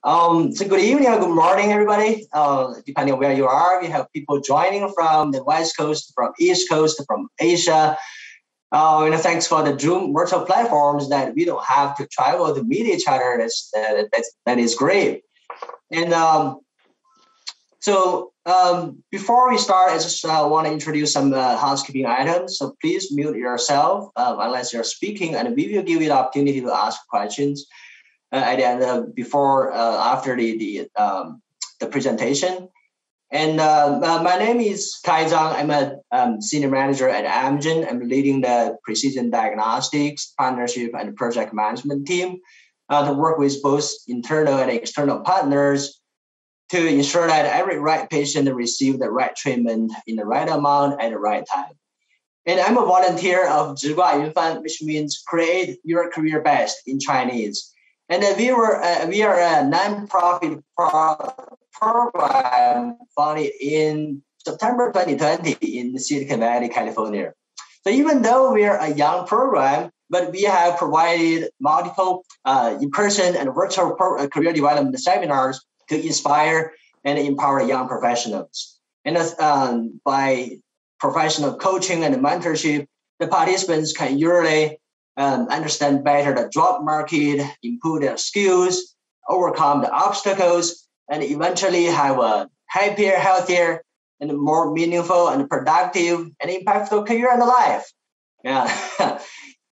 So good evening or good morning, everybody. Depending on where you are, we have people joining from the West Coast, from East Coast, from Asia. Thanks for the Zoom virtual platforms that we don't have to travel to meet each other. That is great. And before we start, I just want to introduce some housekeeping items. So please mute yourself unless you're speaking, and we will give you the opportunity to ask questions at the end after the presentation. And my name is Kai Zhang. I'm a senior manager at Amgen. I'm leading the precision diagnostics, partnership, and project management team to work with both internal and external partners to ensure that every right patient receives the right treatment in the right amount at the right time. And I'm a volunteer of 职挂云帆, which means create your career best in Chinese. And we are a non-profit program founded in September 2020 in Silicon Valley, California. So even though we are a young program, but we have provided multiple in-person and virtual career development seminars to inspire and empower young professionals. And by professional coaching and mentorship, the participants can usually understand better the job market, improve their skills, overcome the obstacles, and eventually have a happier, healthier, and more meaningful and productive and impactful career in life. Yeah.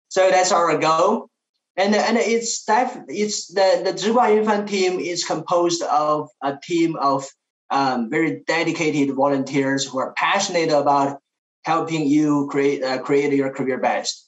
So that's our goal. And it's the 职挂云帆 team is composed of a team of very dedicated volunteers who are passionate about helping you create your career best.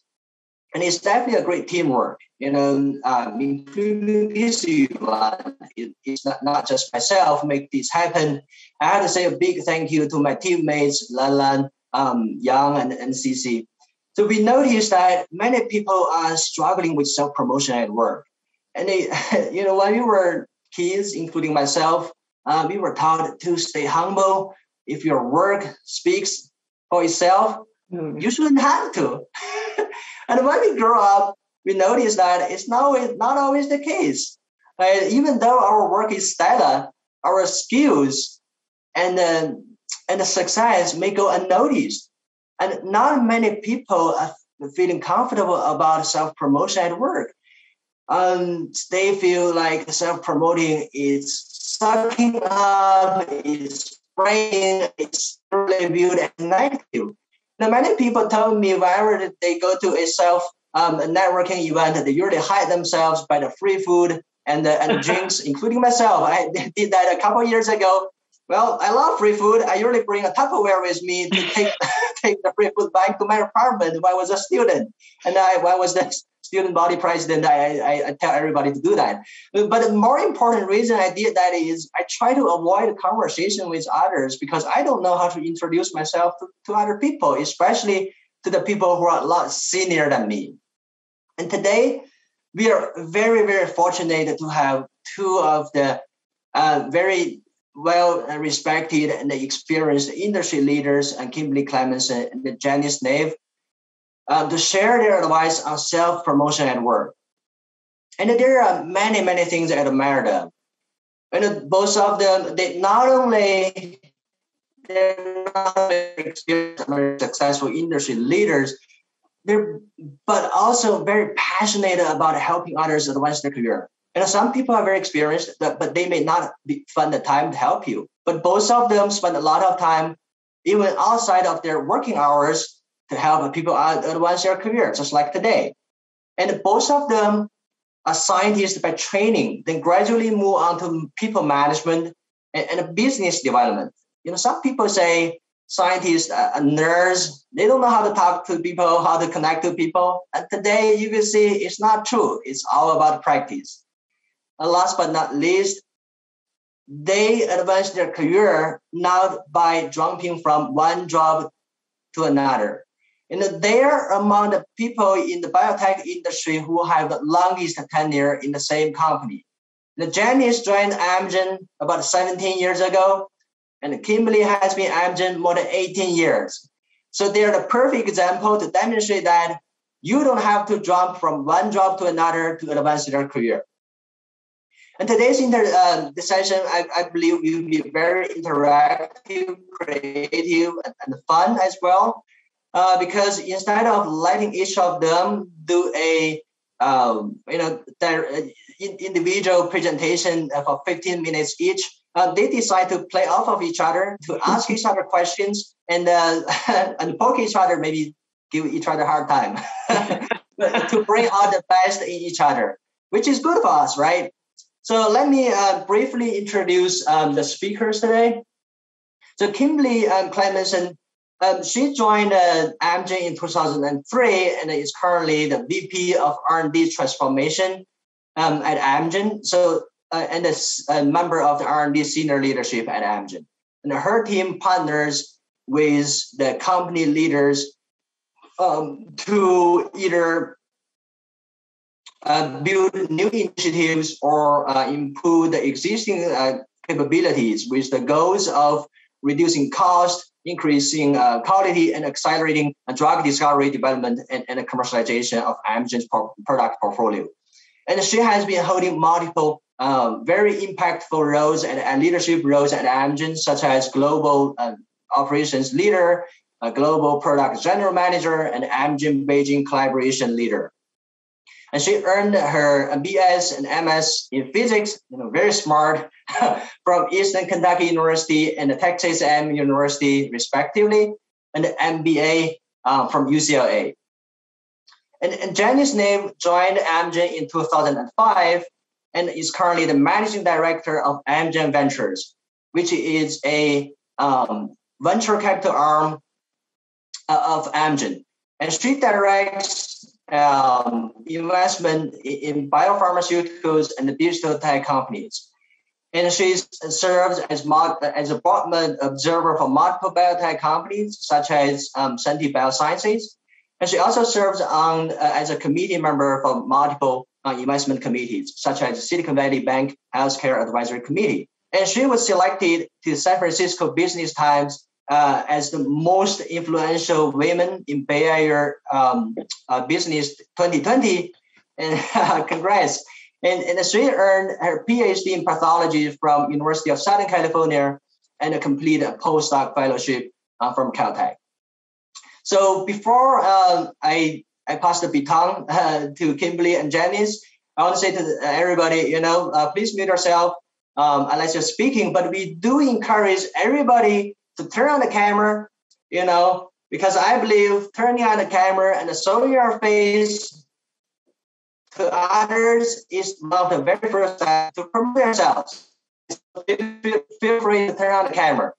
And it's definitely a great teamwork, including this one. It's not just myself make this happen. I have to say a big thank you to my teammates, Lan, Yang, and Cici. So we noticed that many people are struggling with self-promotion at work. And when we were kids, including myself, we were taught to stay humble. If your work speaks for itself, you shouldn't have to. And when we grow up, we notice that it's not always the case. Even though our work is stellar, our skills and the success may go unnoticed. And not many people are feeling comfortable about self-promotion at work. They feel like self-promoting is sucking up, it's spraying, it's really viewed as negative. Now, many people tell me whenever they go to a networking event, they usually hide themselves by the free food and drinks, including myself. I did that a couple of years ago. Well, I love free food. I usually bring a Tupperware with me to take the free food back to my apartment when I was a student. And when I was the student body president, I tell everybody to do that. But the more important reason I did that is I try to avoid a conversation with others because I don't know how to introduce myself to other people, especially to the people who are a lot senior than me. And today, we are very, very fortunate to have two of the very well-respected and experienced industry leaders, and Kimberly Clemenson and Janis Naeve, to share their advice on self-promotion at work. And there are many, many things I admire them. And both of them, they're not only experienced, very successful industry leaders, but also very passionate about helping others advance their career. And some people are very experienced, but they may not find the time to help you. But both of them spend a lot of time, even outside of their working hours, to help people advance their career, just like today. And both of them are scientists by training, then gradually move on to people management and business development. Some people say scientists are nerds. They don't know how to talk to people, how to connect to people. And today you will see it's not true. It's all about practice. And last but not least, they advance their career not by jumping from one job to another. They are among the people in the biotech industry who have the longest tenure in the same company. Janis joined Amgen about 17 years ago, and Kimberly has been Amgen more than 18 years. So they're the perfect example to demonstrate that you don't have to jump from one job to another to advance your career. And today's session, I believe, will be very interactive, creative, and fun as well. Because instead of letting each of them do a their individual presentation for 15 minutes each, they decide to play off of each other, to ask each other questions, and poke each other, maybe give each other a hard time, to bring out the best in each other, which is good for us, right? So let me briefly introduce the speakers today. So Kimberly Clemenson, she joined Amgen in 2003 and is currently the VP of R&D Transformation at Amgen. So and is a member of the R&D Senior Leadership at Amgen. And her team partners with the company leaders to either build new initiatives or improve the existing capabilities with the goals of reducing cost, increasing quality, and accelerating drug discovery, development, and commercialization of Amgen's product portfolio. And she has been holding multiple very impactful roles and leadership roles at Amgen, such as global operations leader, global product general manager, and Amgen BeiGene Collaboration leader. And she earned her BS and MS in physics, very smart, from Eastern Kentucky University and the Texas A&M University, respectively, and the MBA from UCLA. And Janis Naeve joined Amgen in 2005 and is currently the managing director of Amgen Ventures, which is a venture capital arm of Amgen. And she directs investment in biopharmaceuticals and digital tech companies. And she serves as a board observer for multiple biotech companies, such as Untitled Biosciences. And she also serves as a committee member for multiple investment committees, such as Silicon Valley Bank Healthcare Advisory Committee. And she was selected to San Francisco Business Times as the most influential women in Bay Area business 2020. And congrats. And she earned her Ph.D. in pathology from University of Southern California and completed a postdoc fellowship from Caltech. So before I pass the baton to Kimberly and Janis, I want to say to everybody, please mute yourself unless you're speaking, but we do encourage everybody to turn on the camera, because I believe turning on the camera and showing your face to others is one of the very first steps to promote yourselves. So feel free to turn on the camera.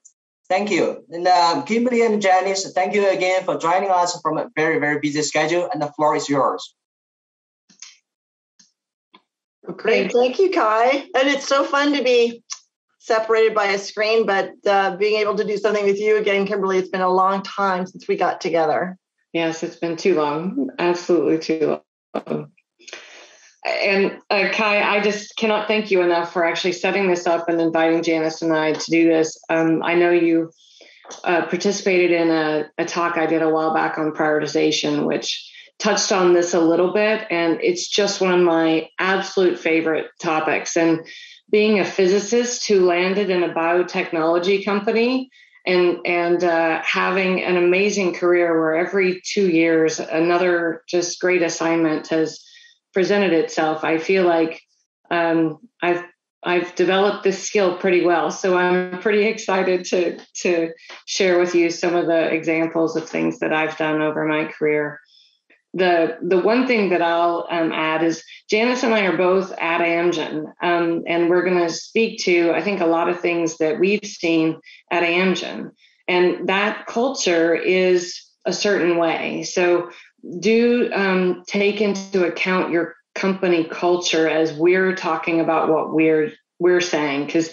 Thank you. And Kimberly and Janis, thank you again for joining us from a very, very busy schedule, and the floor is yours. Great. Thank you, Kai. And it's so fun to be separated by a screen, but being able to do something with you again, Kimberly, it's been a long time since we got together. Yes, it's been too long. Absolutely too long. And Kai, I just cannot thank you enough for actually setting this up and inviting Janis and I to do this. I know you participated in a talk I did a while back on prioritization, which touched on this a little bit, and it's just one of my absolute favorite topics. And being a physicist who landed in a biotechnology company and having an amazing career where every 2 years another just great assignment has presented itself, I feel like I've developed this skill pretty well. So I'm pretty excited to share with you some of the examples of things that I've done over my career. The one thing that I'll add is Janis and I are both at Amgen, and we're going to speak to, I think, a lot of things that we've seen at Amgen. And that culture is a certain way. So do take into account your company culture as we're talking about what we're saying, because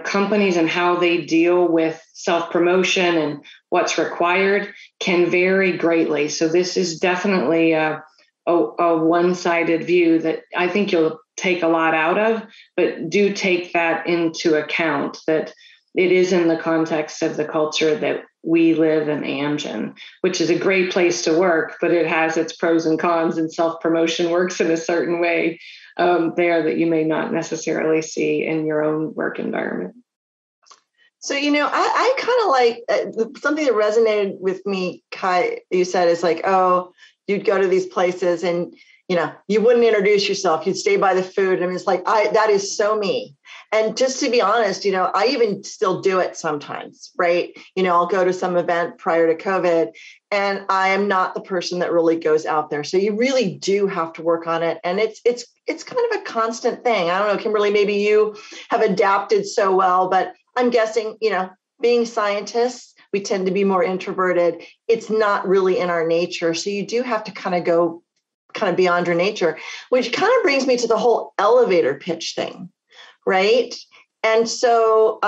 companies and how they deal with self-promotion and what's required can vary greatly. So this is definitely a one-sided view that I think you'll take a lot out of, but do take that into account, that it is in the context of the culture that we live in Amgen, which is a great place to work, but it has its pros and cons, and self-promotion works in a certain way there that you may not necessarily see in your own work environment. So, I kind of like something that resonated with me, Kai, you said is like, oh, you'd go to these places and, you wouldn't introduce yourself. You'd stay by the food. And it's like, that is so me. And just to be honest, I even still do it sometimes, right? I'll go to some event prior to COVID and I am not the person that really goes out there. So you really do have to work on it. And it's kind of a constant thing. I don't know, Kimberly, maybe you have adapted so well, but I'm guessing, being scientists, we tend to be more introverted. It's not really in our nature. So you do have to kind of go beyond your nature, which kind of brings me to the whole elevator pitch thing, right? And so,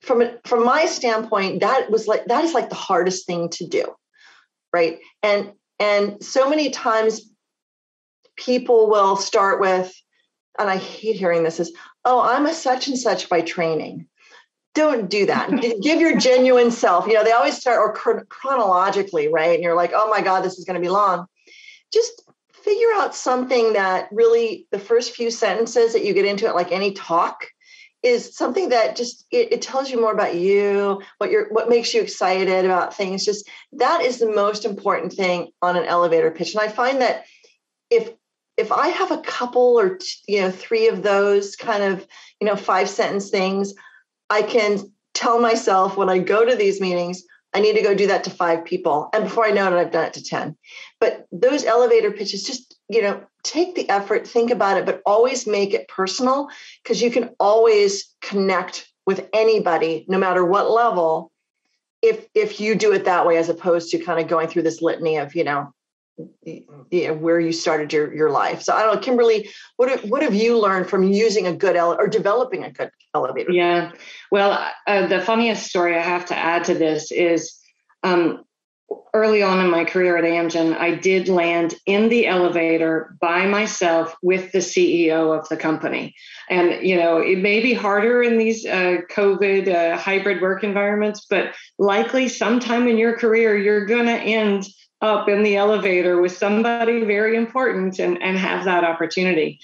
from my standpoint, that is like the hardest thing to do, right? And so many times people will start with, and I hate hearing this, is, oh, I'm a such and such by training. Don't do that. Give your genuine self. They always start or chronologically, right? And you're like, oh my God, this is going to be long. Just figure out something that really the first few sentences that you get into it, like any talk, is something that just it tells you more about you, what makes you excited about things. Just that is the most important thing on an elevator pitch. And I find that if I have a couple or three of those kind of 5-sentence things, I can tell myself when I go to these meetings, I need to go do that to 5 people. And before I know it, I've done it to 10. But those elevator pitches, just, take the effort, think about it, but always make it personal, because you can always connect with anybody, no matter what level, if you do it that way, as opposed to kind of going through this litany of, where you started your life. So I don't know, Kimberly, what have you learned from using a good or developing a good elevator? Yeah, well, the funniest story I have to add to this is early on in my career at Amgen, I did land in the elevator by myself with the CEO of the company. And, it may be harder in these COVID hybrid work environments, but likely sometime in your career, you're going to end up in the elevator with somebody very important and have that opportunity.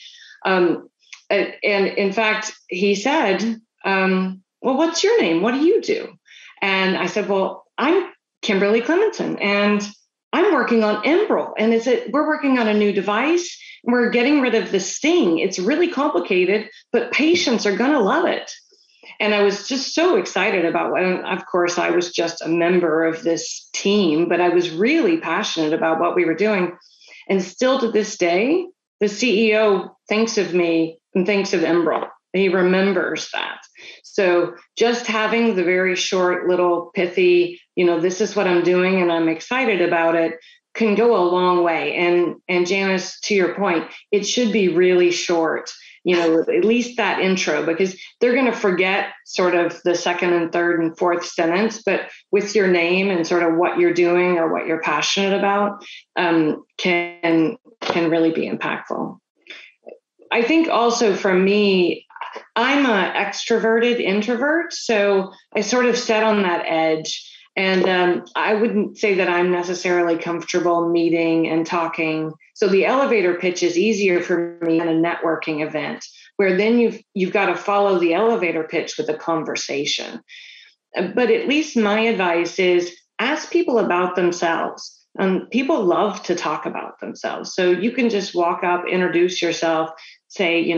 And in fact, he said, well, what's your name? What do you do? And I said, well, I'm Kimberly Clemenson, and I'm working on Enbrel. And we're working on a new device. And we're getting rid of the sting. It's really complicated, but patients are going to love it. And I was just so excited about it. And of course, I was just a member of this team, but I was really passionate about what we were doing. And still to this day, the CEO thinks of me and thinks of Enbrel. He remembers that. So just having the very short, little pithy, this is what I'm doing and I'm excited about it, can go a long way. And Janis, to your point, it should be really short. At least that intro, because they're going to forget sort of the second and third and fourth sentence, but with your name and sort of what you're doing or what you're passionate about can really be impactful. I think also for me, I'm an extroverted introvert, so I sort of sat on that edge. And I wouldn't say that I'm necessarily comfortable meeting and talking. So the elevator pitch is easier for me than a networking event, where then you've got to follow the elevator pitch with a conversation. But at least my advice is ask people about themselves. People love to talk about themselves. So you can just walk up, introduce yourself, say,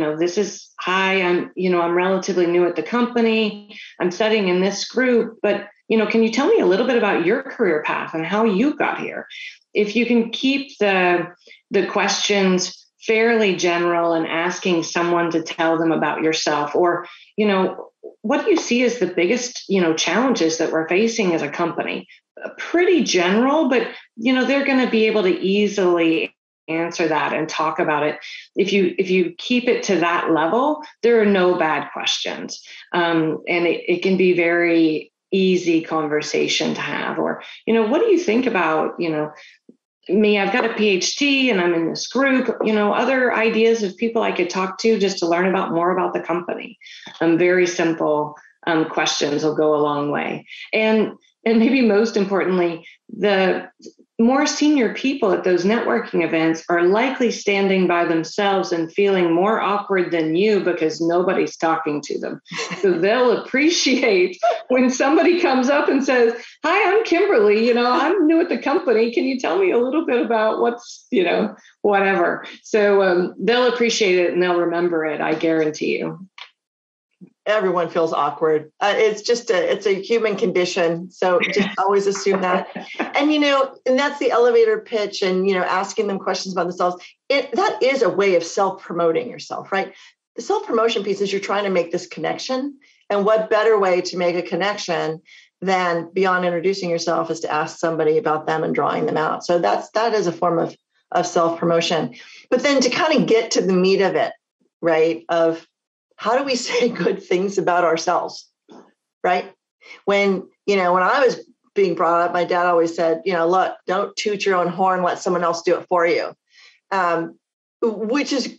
hi, I'm relatively new at the company. I'm studying in this group, but can you tell me a little bit about your career path and how you got here? If you can keep the questions fairly general and asking someone to tell them about yourself, or, what do you see as the biggest, challenges that we're facing as a company? Pretty general, but, they're going to be able to easily answer that and talk about it. If you keep it to that level, there are no bad questions. And it can be very easy conversation to have. Or, what do you think about, me? I've got a Ph.D. and I'm in this group, other ideas of people I could talk to just to learn more about the company. Very simple questions will go a long way. And and maybe most importantly, the more senior people at those networking events are likely standing by themselves and feeling more awkward than you because nobody's talking to them. So they'll appreciate when somebody comes up and says, "Hi, I'm Kimberly, I'm new at the company. Can you tell me a little bit about what's, whatever." So they'll appreciate it and they'll remember it, I guarantee you. Everyone feels awkward. It's a human condition. So just always assume that. And, and that's the elevator pitch and, asking them questions about themselves. That is a way of self-promoting yourself, right? The self-promotion piece is you're trying to make this connection. And what better way to make a connection than beyond introducing yourself is to ask somebody about them and drawing them out. So that is a form of self-promotion. But then to kind of get to the meat of it, right, of how do we say good things about ourselves, right? When I was being brought up, my dad always said, look, don't toot your own horn, let someone else do it for you. Which is,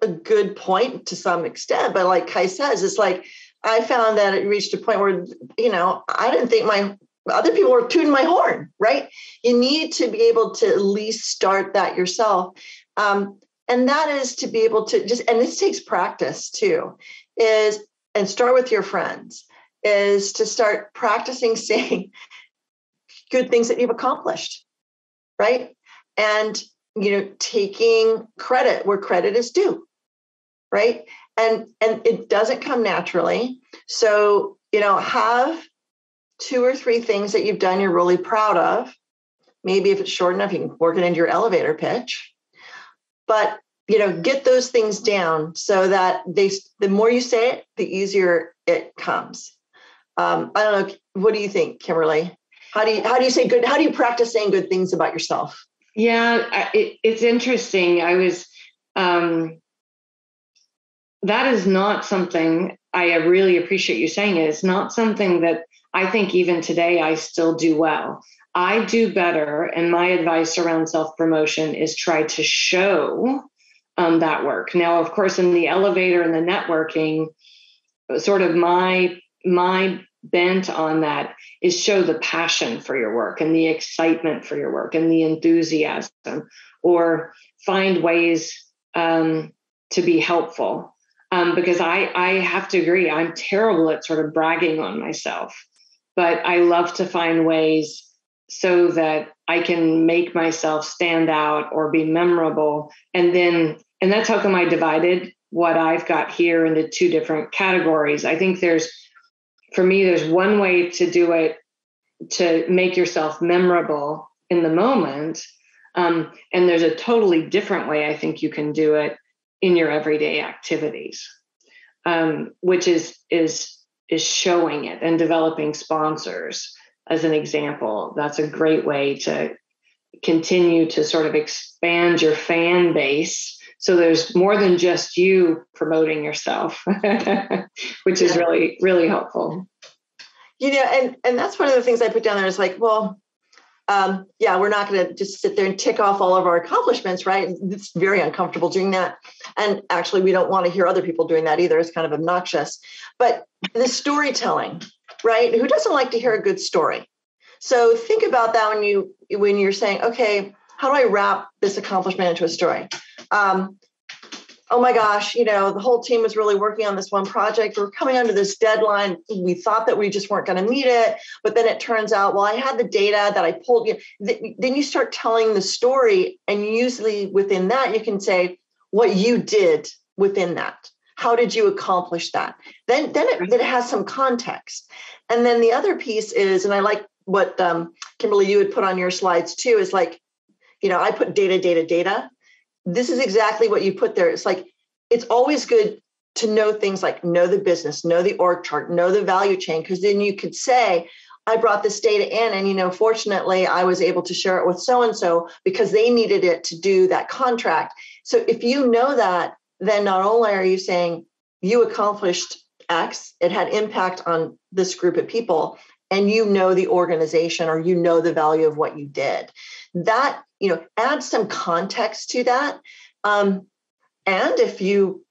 a good point to some extent. But like Kai says, it's like, I found that it reached a point where, I didn't think other people were tooting my horn, right? You need to be able to at least start that yourself. And that is to be able to and this takes practice too, and start with your friends, is to start practicing saying good things that you've accomplished, right? And, taking credit where credit is due, right? And it doesn't come naturally. So, have 2 or 3 things that you've done you're really proud of. Maybe if it's short enough, you can work it into your elevator pitch. But, get those things down so that the more you say it, the easier it comes. I don't know. What do you think, Kimberly? How do you say good? How do you practice saying good things about yourself? Yeah, it's interesting. That is not something I really appreciate you saying. It's not something that I think even today I still do well. I do better, and my advice around self-promotion is try to show that work. Now, of course, in the elevator and the networking, sort of my bent on that is show the passion for your work and the excitement for your work and the enthusiasm, or find ways to be helpful. Because I have to agree, I'm terrible at sort of bragging on myself, but I love to find ways so that I can make myself stand out or be memorable. And that's how come I divided what I've got here into 2 different categories. I think there's one way to do it, to make yourself memorable in the moment. And there's a totally different way I think you can do it in your everyday activities, which is showing it and developing sponsors. As an example, that's a great way to continue to sort of expand your fan base. So there's more than just you promoting yourself, which is really, really helpful. And that's one of the things I put down there is like, well, we're not going to just sit there and tick off all of our accomplishments, right? It's very uncomfortable doing that. And actually, we don't want to hear other people doing that either. It's kind of obnoxious. But the storytelling, right? Who doesn't like to hear a good story? So think about that when you're saying, okay, how do I wrap this accomplishment into a story? Oh my gosh, the whole team was really working on this one project. We're coming under this deadline. We thought that we just weren't going to meet it. But then it turns out, well, I had the data that I pulled. Then you start telling the story. And usually within that, you can say what you did within that. How did you accomplish that? Then it has some context. And then the other piece is, and I like what Kimberly, you had put on your slides too, is like, I put data. This is exactly what you put there. It's like, it's always good to know things like know the business, know the org chart, know the value chain, because then you could say, I brought this data in and, fortunately, I was able to share it with so-and-so because they needed it to do that contract. So if you know that, then not only are you saying you accomplished X, it had impact on this group of people, and the organization or the value of what you did. That, add some context to that. And if you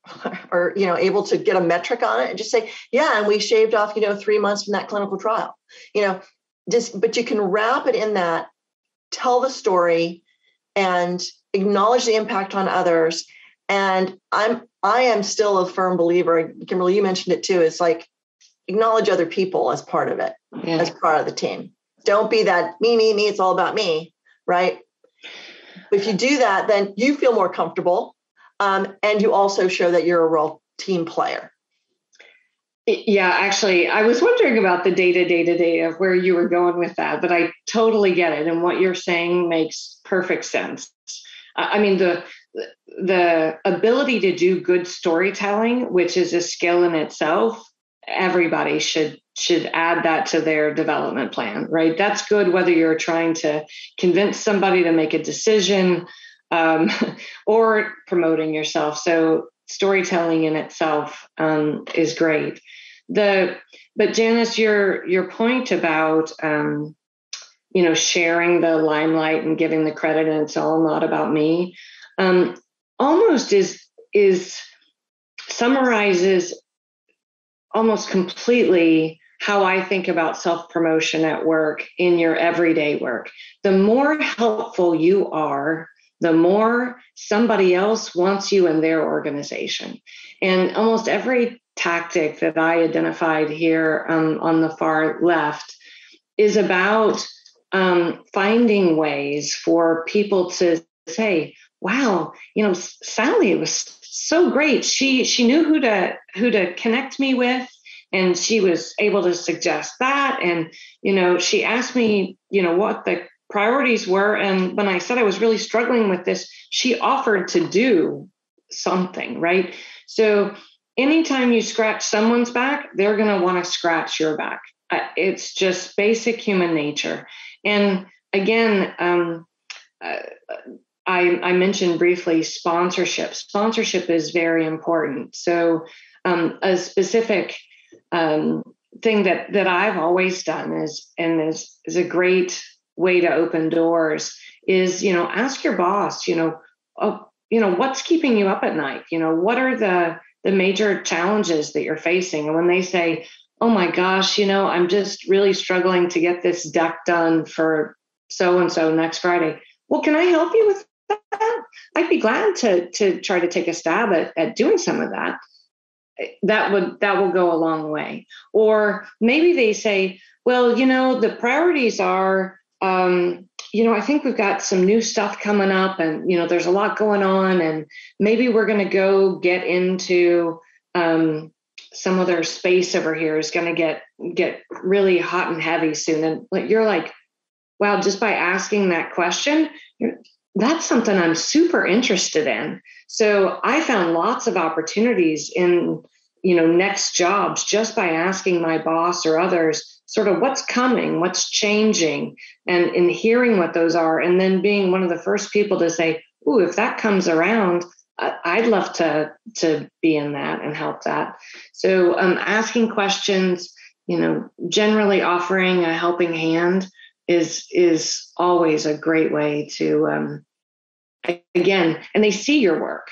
are, able to get a metric on it and just say, yeah, and we shaved off, 3 months from that clinical trial, but you can wrap it in that, tell the story and acknowledge the impact on others. And I am still a firm believer, Kimberly, you mentioned it too, it's like acknowledge other people as part of it, as part of the team. Don't be that me, it's all about me, right? If you do that, then you feel more comfortable. And you also show that you're a real team player. Yeah, actually, I was wondering about the data of where you were going with that, but I totally get it. And what you're saying makes perfect sense. I mean, the ability to do good storytelling, which is a skill in itself, everybody should add that to their development plan, right? That's good whether you're trying to convince somebody to make a decision, or promoting yourself. So storytelling in itself is great. But Janis, your point about sharing the limelight and giving the credit, and it's all not about me, almost is summarizes almost completely how I think about self-promotion at work in your everyday work. The more helpful you are, the more somebody else wants you in their organization. And almost every tactic that I identified here on the far left is about finding ways for people to say, wow, Sally was so great. She knew who to connect me with, and she was able to suggest that. And, she asked me, what the priorities were. And when I said I was really struggling with this, she offered to do something, right? So anytime you scratch someone's back, they're going to want to scratch your back. It's just basic human nature. And again, I mentioned briefly sponsorship. Sponsorship is very important. So a specific thing that I've always done is a great way to open doors is, ask your boss, what's keeping you up at night? What are the major challenges that you're facing? And when they say, oh my gosh, I'm just really struggling to get this deck done for so-and-so next Friday. Well, can I help you with that? I'd be glad to try to take a stab at doing some of that. That will go a long way. Or maybe they say, well, the priorities are, I think we've got some new stuff coming up, and, there's a lot going on, and maybe we're going to go get into some other space over here is going to get really hot and heavy soon. And you're like, wow, just by asking that question, that's something I'm super interested in. So I found lots of opportunities in, next jobs just by asking my boss or others sort of what's coming, what's changing, and in hearing what those are, and then being one of the first people to say, ooh, if that comes around, I'd love to be in that and help that. So asking questions, generally offering a helping hand is always a great way to, again, and they see your work.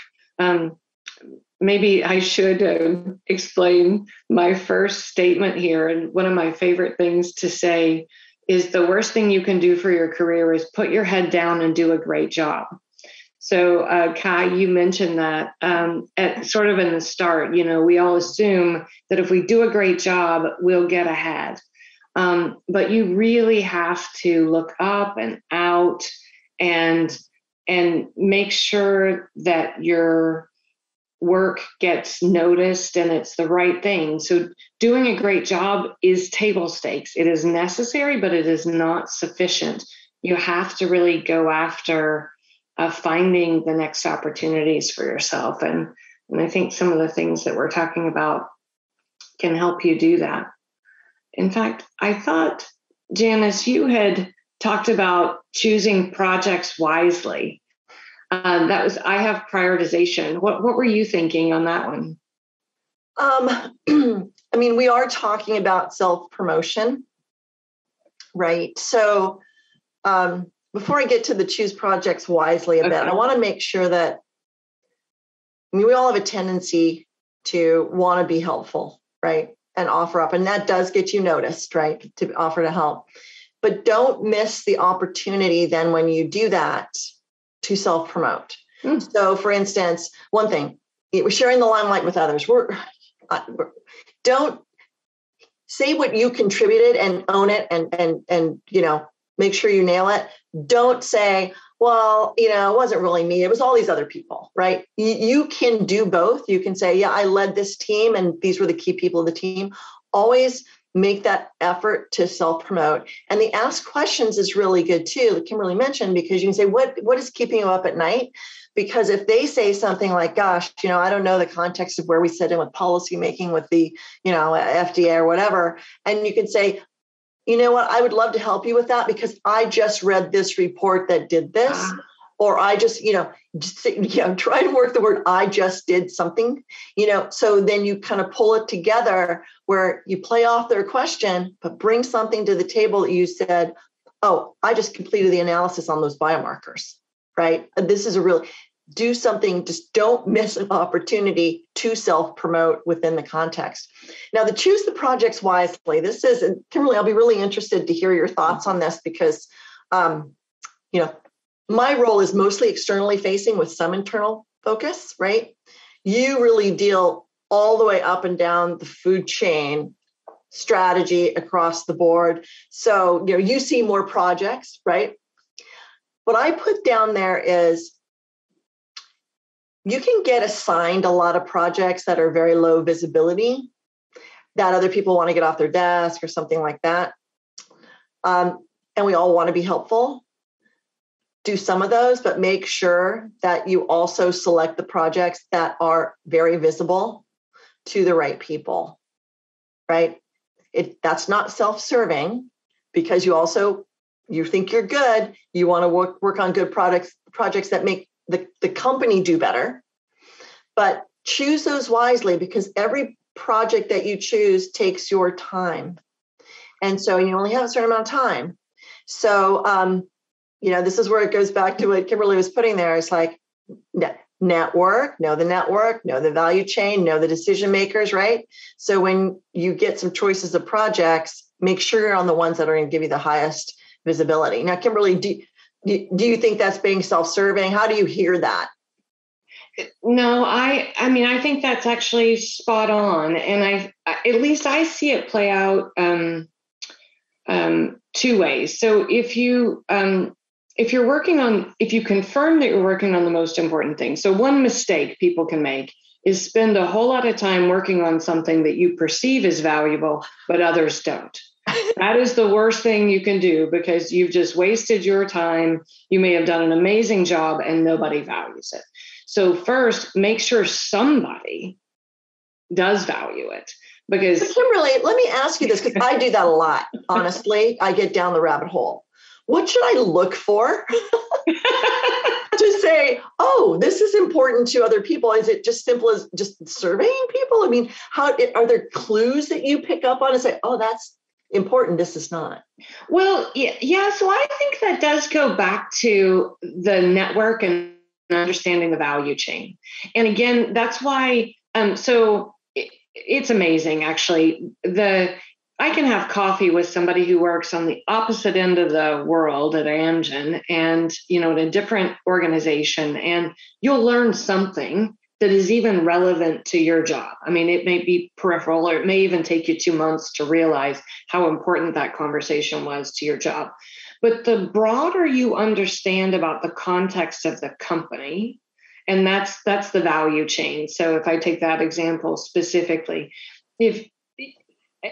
Maybe I should explain my first statement here. And one of my favorite things to say is the worst thing you can do for your career is put your head down and do a great job. So, Kai, you mentioned that at sort of in the start, we all assume that if we do a great job, we'll get ahead. But you really have to look up and out and make sure that your work gets noticed and it's the right thing. So doing a great job is table stakes. It is necessary, but it is not sufficient. You have to really go after finding the next opportunities for yourself. And I think some of the things that we're talking about can help you do that. In fact, I thought, Janis, you had talked about choosing projects wisely. I have prioritization. What were you thinking on that one? We are talking about self-promotion, right? So before I get to the choose projects wisely a bit, I want to make sure that mean, we all have a tendency to want to be helpful, right? And offer up. And that does get you noticed, right? To offer to help. But don't miss the opportunity then when you do that to self-promote. So for instance, one thing, we're sharing the limelight with others. Don't say what you contributed and own it and make sure you nail it. Don't say, well, it wasn't really me. It was all these other people, right? You can do both. You can say, yeah, I led this team and these were the key people of the team. Always make that effort to self-promote. And the ask questions is really good too, like Kimberly mentioned, because you can say, what is keeping you up at night? Because if they say something like, gosh, I don't know the context of where we sit in with policy making with the, FDA or whatever. And you can say, you know what, I would love to help you with that because I just read this report that did this, or I just try to work the word, I just did something, so then you kind of pull it together where you play off their question, but bring something to the table that you said, oh, I just completed the analysis on those biomarkers, right? This is do something, just don't miss an opportunity to self-promote within the context. Now, to choose the projects wisely, and Kimberly, I'll be really interested to hear your thoughts on this because, my role is mostly externally facing with some internal focus, right? You really deal all the way up and down the food chain strategy across the board. So, you see more projects, right? What I put down there is you can get assigned a lot of projects that are very low visibility that other people want to get off their desk or something like that. And we all want to be helpful. Do some of those, but make sure that you also select the projects that are very visible to the right people, right? That's not self-serving because you think you're good. You want to work on good projects that make the company do better, but choose those wisely because every project that you choose takes your time. And so you only have a certain amount of time. So, this is where it goes back to what Kimberly was putting there. It's like network, know the value chain, know the decision makers, right? So when you get some choices of projects, make sure you're on the ones that are going to give you the highest visibility. Now, Kimberly, do you think that's being self-serving? How do you hear that? No, I think that's actually spot on. And at least I see it play out two ways. So if you confirm that you're working on the most important thing. So one mistake people can make is spend a whole lot of time working on something that you perceive as valuable, but others don't. That is the worst thing you can do because you've just wasted your time. You may have done an amazing job and nobody values it. So first, make sure somebody does value it. Because but Kimberly, let me ask you this, because I do that a lot. Honestly, I get down the rabbit hole. What should I look for to say, oh, this is important to other people? Is it just simple as just surveying people? I mean, are there clues that you pick up on and say, oh, that's important, this is not? Well, yeah. So I think that does go back to the network and understanding the value chain. And again, that's why, so it's amazing, actually. I can have coffee with somebody who works on the opposite end of the world at Amgen and, in a different organization, and you'll learn something that is even relevant to your job. I mean, it may be peripheral, or it may even take you 2 months to realize how important that conversation was to your job. But the broader you understand about the context of the company, and that's the value chain. So if I take that example specifically,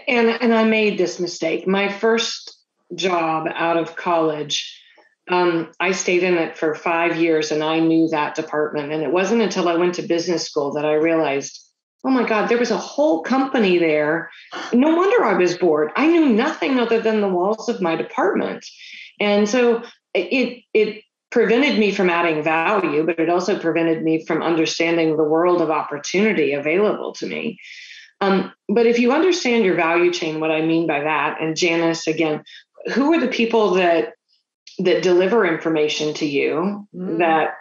and I made this mistake. My first job out of college, I stayed in it for 5 years and I knew that department. And it wasn't until I went to business school that I realized, oh my God, there was a whole company there. No wonder I was bored. I knew nothing other than the walls of my department. And so it prevented me from adding value, but it also prevented me from understanding the world of opportunity available to me. But if you understand your value chain, what I mean by that, and Janis, again, who are the people that deliver information to you, that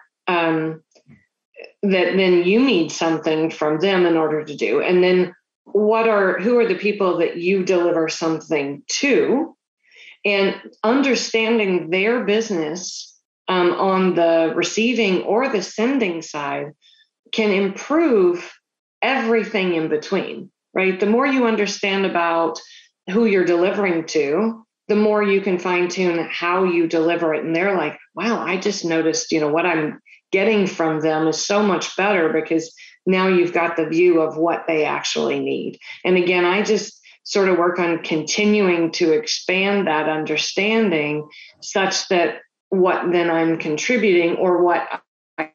that then you need something from them in order to do. And then who are the people that you deliver something to, and understanding their business on the receiving or the sending side can improve everything in between, right? The more you understand about who you're delivering to, the more you can fine tune how you deliver it. And they're like, wow, I just noticed, what I'm getting from them is so much better because now you've got the view of what they actually need. And again, I just sort of work on continuing to expand that understanding such that what then I'm contributing or what,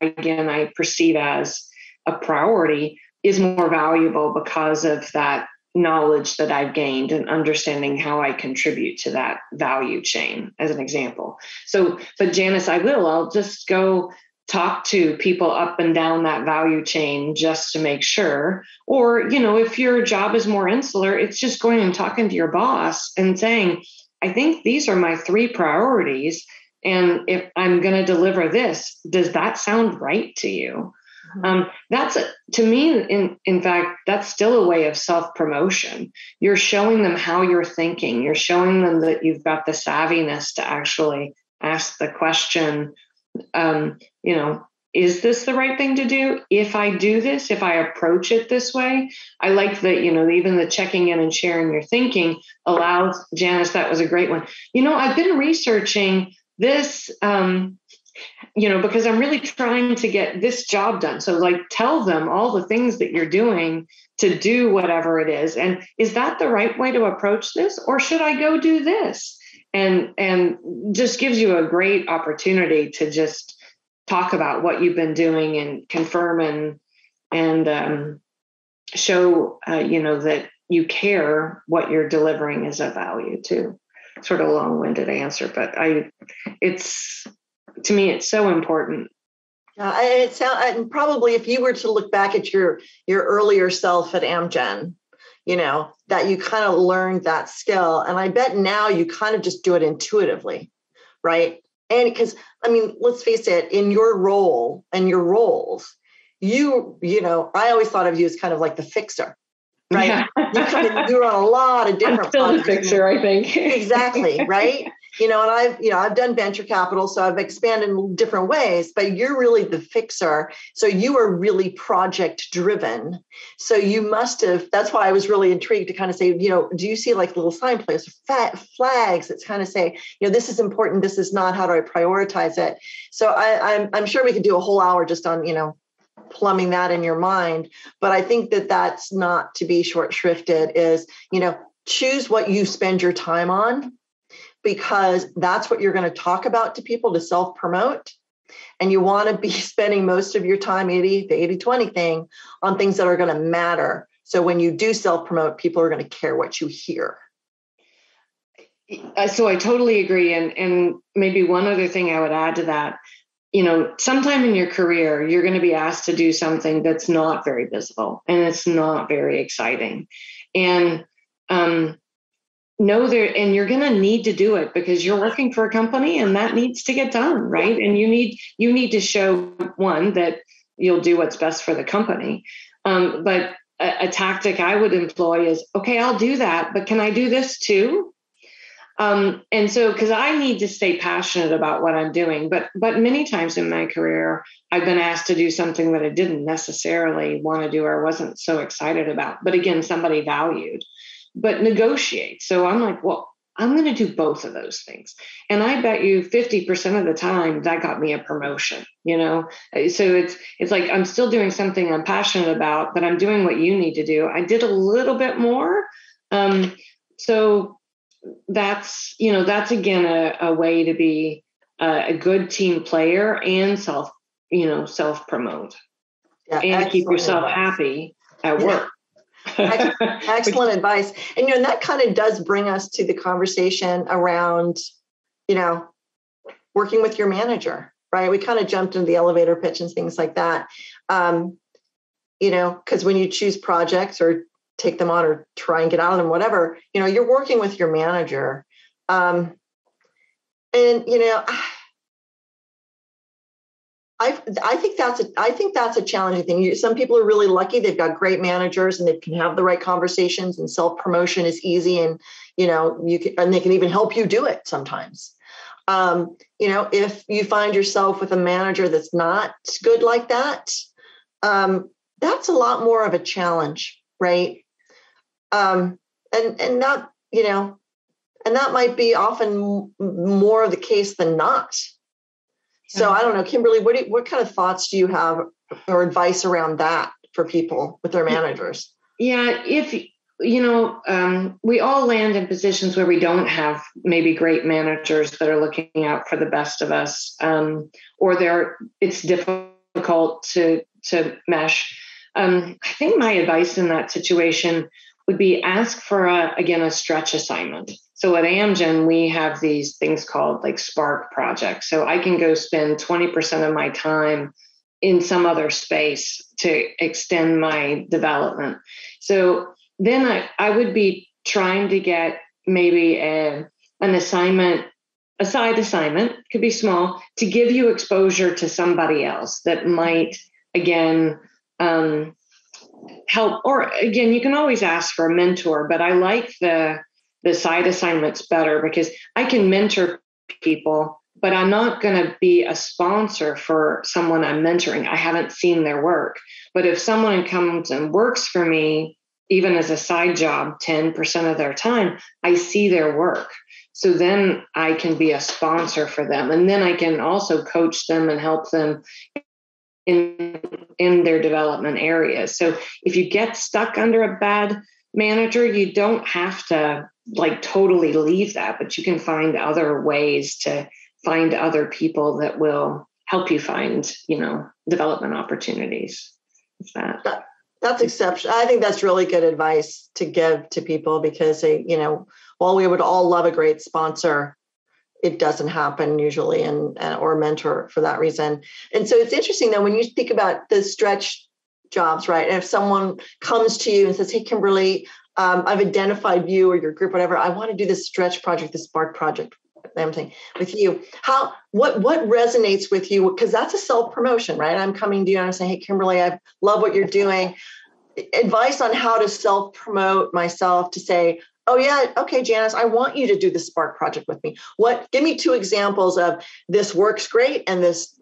again, I perceive as a priority is more valuable because of that knowledge that I've gained and understanding how I contribute to that value chain, as an example. So, but Janis, I'll just go talk to people up and down that value chain just to make sure. Or, if your job is more insular, it's just going and talking to your boss and saying, I think these are my 3 priorities. And if I'm going to deliver this, does that sound right to you? That's to me, in fact, that's still a way of self-promotion. You're showing them how you're thinking. You're showing them that you've got the savviness to actually ask the question, is this the right thing to do? If I do this, if I approach it this way, I like that, even the checking in and sharing your thinking allows, Janis, that was a great one. I've been researching this, because I'm really trying to get this job done. So tell them all the things that you're doing to do whatever it is. And is that the right way to approach this? Or should I go do this? And just gives you a great opportunity to just talk about what you've been doing and confirm and show, that you care what you're delivering is of value too. Sort of a long-winded answer, but to me, it's so important. And probably if you were to look back at your earlier self at Amgen, that you kind of learned that skill. And I bet now you kind of just do it intuitively, right? And because, let's face it, in your role and your roles, I always thought of you as kind of like the fixer, right? Yeah. You're on a lot of different I'm still projects. The fixer, I think. Exactly, right? And I've done venture capital, so I've expanded in different ways, but you're really the fixer. So you are really project driven. So you must have, that's why I was really intrigued to kind of say, do you see like little signposts, flags that kind of say, this is important, this is not, how do I prioritize it? So I'm sure we could do a whole hour just on, plumbing that in your mind. But I think that that's not to be short shrifted is, choose what you spend your time on, because that's what you're going to talk about to people to self-promote. And you want to be spending most of your time, the 80-20 thing, on things that are going to matter. So when you do self-promote, people are going to care what you hear. So I totally agree. And maybe one other thing I would add to that, sometime in your career, you're going to be asked to do something that's not very visible and it's not very exciting. And and you're going to need to do it because you're working for a company and that needs to get done, right? And you need to show, one, that you'll do what's best for the company. But a tactic I would employ is, okay, I'll do that, but can I do this too? And so, because I need to stay passionate about what I'm doing, but many times in my career, I've been asked to do something that I didn't necessarily want to do or wasn't so excited about. But again, somebody valued. But negotiate. So I'm like, well, I'm going to do both of those things. And I bet you 50% of the time that got me a promotion, So it's like, I'm still doing something I'm passionate about, but I'm doing what you need to do. I did a little bit more. So that's again, a way to be a good team player and self-promote and keep yourself happy at work. Excellent advice. And that kind of does bring us to the conversation around, working with your manager, right? We kind of jumped into the elevator pitch and things like that. Because when you choose projects or take them on or try and get out of them, whatever, you're working with your manager. And I think that's a challenging thing. Some people are really lucky; they've got great managers and they can have the right conversations, and self-promotion is easy, and they can even help you do it sometimes. If you find yourself with a manager that's not good like that, that's a lot more of a challenge, right? And that might be often more of the case than not. So I don't know, Kimberly, what kind of thoughts do you have or advice around that for people with their managers? Yeah, if we all land in positions where we don't have maybe great managers that are looking out for the best of us, or it's difficult to mesh. I think my advice in that situation would be ask for a stretch assignment. So at Amgen, we have these things called like Spark projects. So I can go spend 20% of my time in some other space to extend my development. So then I would be trying to get maybe an assignment, a side assignment, could be small, to give you exposure to somebody else that might, again, help. Or again, you can always ask for a mentor, but I like the side assignments better because I can mentor people, but I'm not going to be a sponsor for someone I'm mentoring. I haven't seen their work. But if someone comes and works for me, even as a side job, 10% of their time, I see their work. So then I can be a sponsor for them. And then I can also coach them and help them in their development areas. So if you get stuck under a bad manager, you don't have to like totally leave that, but you can find other ways to find other people that will help you find, development opportunities. That's exceptional. I think that's really good advice to give to people because while we would all love a great sponsor, it doesn't happen usually, or a mentor for that reason. And so it's interesting though, when you think about the stretch jobs, right? And if someone comes to you and says, "Hey, Kimberly, I've identified you or your group, whatever. I want to do this stretch project, this Spark project, everything with you." What resonates with you? Because that's a self-promotion, right? I'm coming to you and I'm saying, "Hey, Kimberly, I love what you're doing." Advice on how to self-promote myself to say, "Oh yeah, okay, Janis, I want you to do the Spark project with me." Give me 2 examples of this works great and this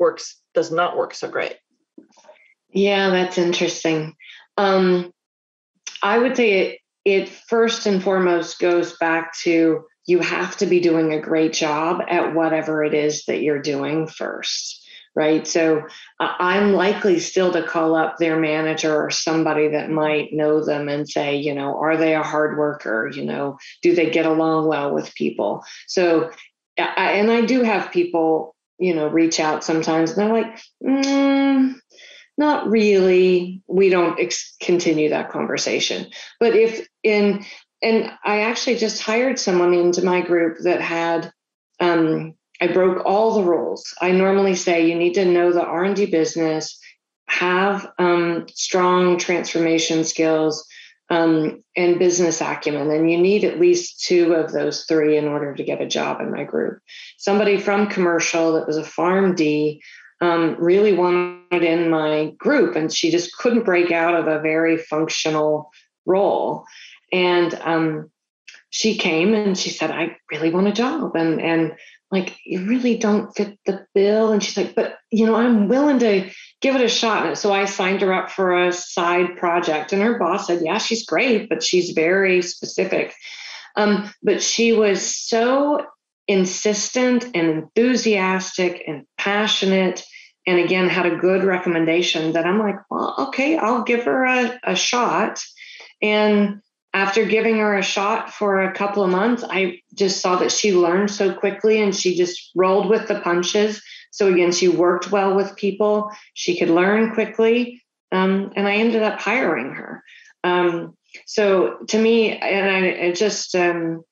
does not work so great. Yeah, that's interesting. I would say it first and foremost goes back to you have to be doing a great job at whatever it is that you're doing first, right? So I'm likely still to call up their manager or somebody that might know them and say, are they a hard worker? Do they get along well with people? So, and I do have people, reach out sometimes and they're like, not really. We don't continue that conversation. But and I actually just hired someone into my group that had, I broke all the rules. I normally say you need to know the R&D business, have strong transformation skills, and business acumen. And you need at least 2 of those 3 in order to get a job in my group. Somebody from commercial that was a PharmD really wanted in my group, and she just couldn't break out of a very functional role. And she came and she said, "I really want a job." And like, "You really don't fit the bill." And she's like, "But, I'm willing to give it a shot." And so I signed her up for a side project, and her boss said, "Yeah, she's great, but she's very specific." But she was so insistent and enthusiastic and passionate, and again, had a good recommendation that I'm like, well, okay, I'll give her a shot. And after giving her a shot for a couple of months, I just saw that she learned so quickly and she just rolled with the punches. So again, she worked well with people. She could learn quickly. And I ended up hiring her. So to me, and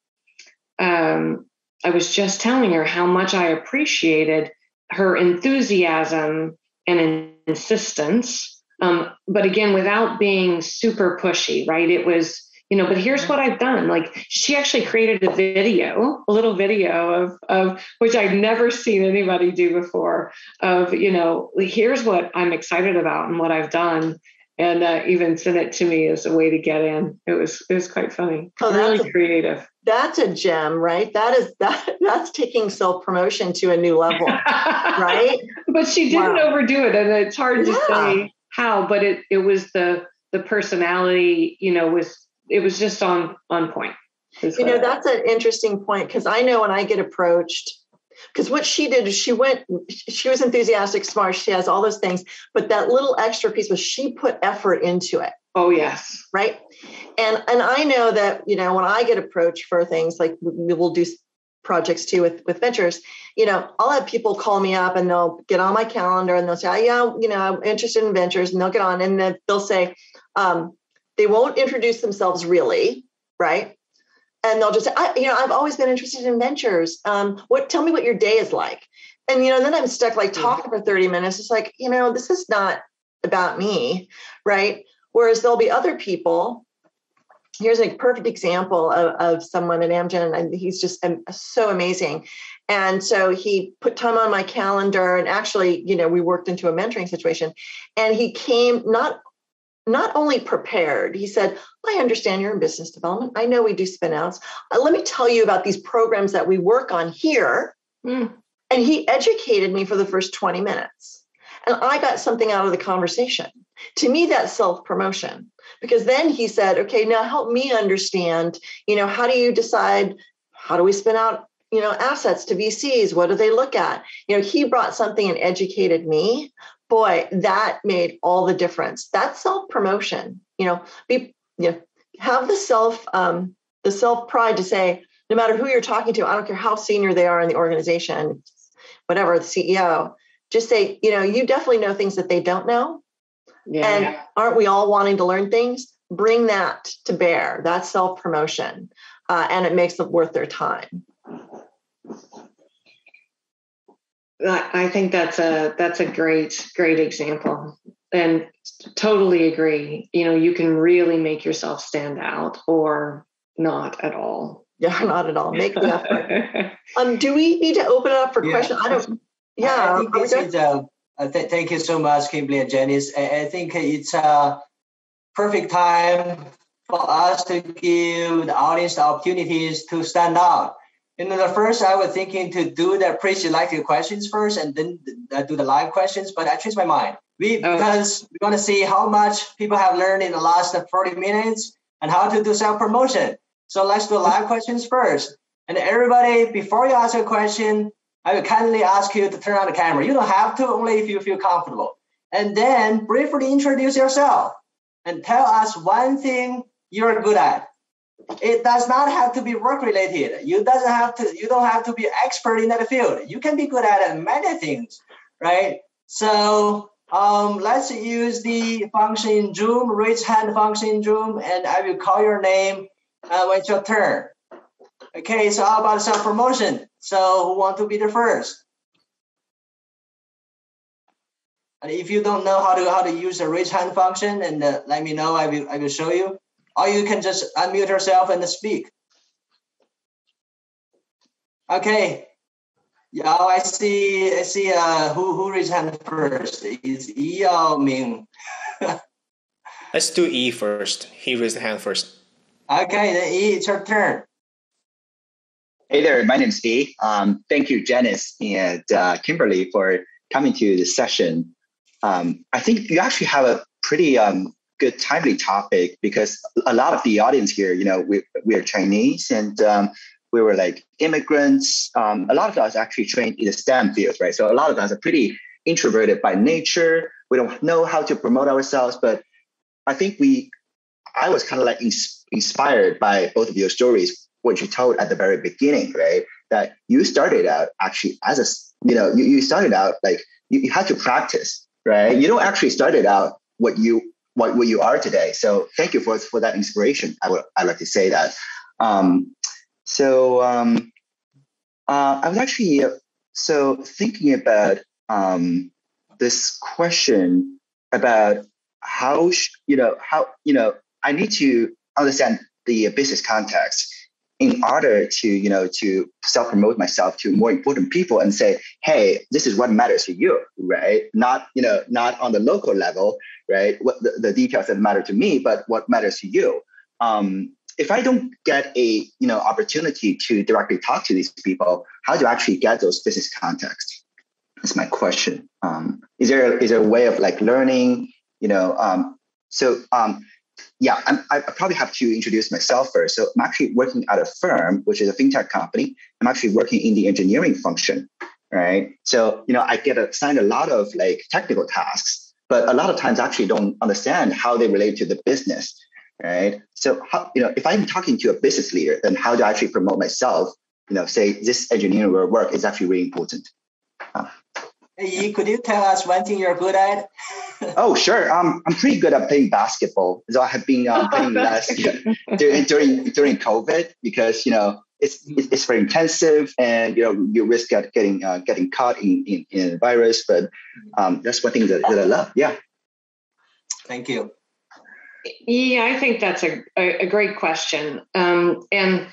I was just telling her how much I appreciated her enthusiasm and insistence. But again, without being super pushy, right? It was, but here's what I've done. Like, she actually created a little video of which I've never seen anybody do before, of, here's what I'm excited about and what I've done. And even sent it to me as a way to get in. It was quite funny. Oh, really creative. That's a gem, right? That's taking self-promotion to a new level, right? But she didn't overdo it, and it's hard to say how. But it was the personality. It was just on point. That's an interesting point, because I know when I get approached. Because what she did is she was enthusiastic, smart, she has all those things, but that little extra piece was she put effort into it. Oh, yes. Right. And I know that, when I get approached for things, like we will do projects too with ventures, I'll have people call me up and they'll get on my calendar and they'll say, I'm interested in ventures, and they'll get on, and then they'll say, they won't introduce themselves really. Right. And they'll just say, I've always been interested in ventures. Tell me what your day is like. And, then I'm stuck talking for 30 minutes. It's like, this is not about me. Right. Whereas there'll be other people. Here's a perfect example of someone at Amgen, and he's just so amazing. And so he put time on my calendar, and actually, we worked into a mentoring situation, and he came not only prepared, he said, I understand you're in business development. I know we do spin outs. Let me tell you about these programs that we work on here. And he educated me for the first 20 minutes. And I got something out of the conversation. To me, that's self-promotion. Because then he said, okay, now help me understand, how do you decide, how do we spin out, assets to VCs? What do they look at? He brought something and educated me. Boy, that made all the difference. That's self-promotion. Have the self-pride to say, no matter who you're talking to, I don't care how senior they are in the organization, whatever, the CEO, just say, you definitely know things that they don't know. Yeah. And aren't we all wanting to learn things? Bring that to bear. That's self-promotion. And it makes them worth their time. I think that's a great example, and totally agree. You can really make yourself stand out, or not at all. Yeah, not at all. Make the effort. Do we need to open it up for questions? I don't. Yeah. I think this is. Thank you so much, Kimberly and Janis. I think it's a perfect time for us to give the audience the opportunities to stand out. The first, I was thinking to do the pre-selected questions first and then do the live questions, but I changed my mind. Because we want to see how much people have learned in the last 40 minutes and how to do self-promotion. So let's do live questions first. And everybody, before you ask a question, I will kindly ask you to turn on the camera. You don't have to, only if you feel comfortable. And then briefly introduce yourself and tell us one thing you're good at. It does not have to be work related. You don't have to be expert in that field. You can be good at many things, right? So let's use the function in Zoom, raise hand function in Zoom, and I will call your name when it's your turn. Okay, so how about self-promotion? So who want to be the first? And if you don't know how to use the raise hand function, and let me know, I will show you. Or you can just unmute yourself and speak. Okay. Yeah, I see. Who raised hand first? Is Yao Ming? Let's do E first. He raised the hand first. Okay, then E, it's your turn. Hey there, my name's E. Thank you, Janis and Kimberly, for coming to this session. I think you actually have a pretty good timely topic, because a lot of the audience here, we are Chinese, and we were like immigrants. A lot of us actually trained in the STEM field, right? So a lot of us are pretty introverted by nature. We don't know how to promote ourselves, but I think I was kind of like inspired by both of your stories, what you told at the very beginning, right? That you started out actually as you started out like you had to practice, right? You don't actually started out what you are today. So thank you for that inspiration. I'd like to say that. I was actually thinking about this question about how I need to understand the business context in order to self-promote myself to more important people and say, hey, this is what matters to you, right? Not on the local level, right? What the details that matter to me, but what matters to you. If I don't get a opportunity to directly talk to these people, how do I actually get those business contexts? That's my question. Is there a way of like learning? I probably have to introduce myself first. So I'm actually working at a firm, which is a fintech company. I'm actually working in the engineering function, right? So I get assigned a lot of like technical tasks, but a lot of times I actually don't understand how they relate to the business. Right. So, if I'm talking to a business leader, then how do I actually promote myself? Say this engineering work is actually really important. Hey, could you tell us one thing you're good at? Oh, sure. I'm pretty good at playing basketball. So I have been playing less during COVID because it's very intensive and you risk getting caught in a virus. But that's one thing that I love. Yeah. Thank you. Yeah, I think that's a great question. And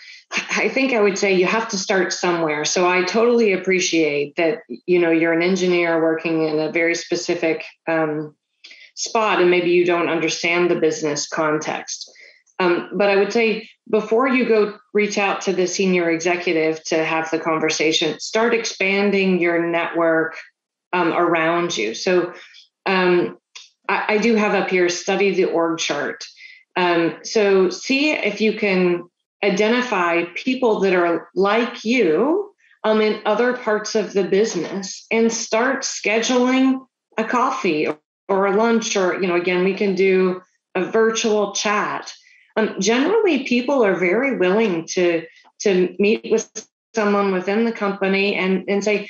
I think I would say you have to start somewhere. So I totally appreciate that, you're an engineer working in a very specific spot, and maybe you don't understand the business context. But I would say before you go reach out to the senior executive to have the conversation, start expanding your network around you. So I do have up here, study the org chart. So see if you can identify people that are like you in other parts of the business and start scheduling a coffee or a lunch, or, again, we can do a virtual chat. Generally, people are very willing to meet with someone within the company and say,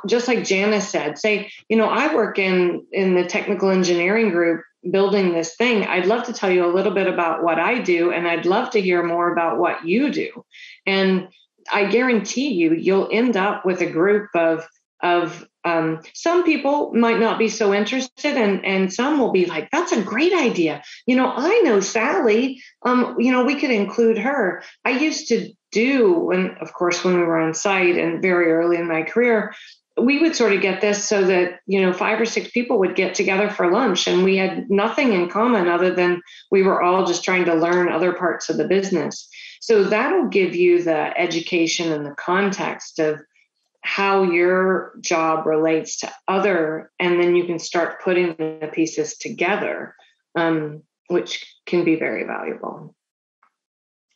just like Janis said, say, I work in the technical engineering group building this thing. I'd love to tell you a little bit about what I do, and I'd love to hear more about what you do. And I guarantee you'll end up with a group of some people might not be so interested, and some will be like, that's a great idea. I know Sally, we could include her. I used to do, and of course, when we were on site and very early in my career, we would sort of get this so that, 5 or 6 people would get together for lunch, and we had nothing in common other than we were all just trying to learn other parts of the business. So that'll give you the education and the context of how your job relates to other, and then you can start putting the pieces together, which can be very valuable.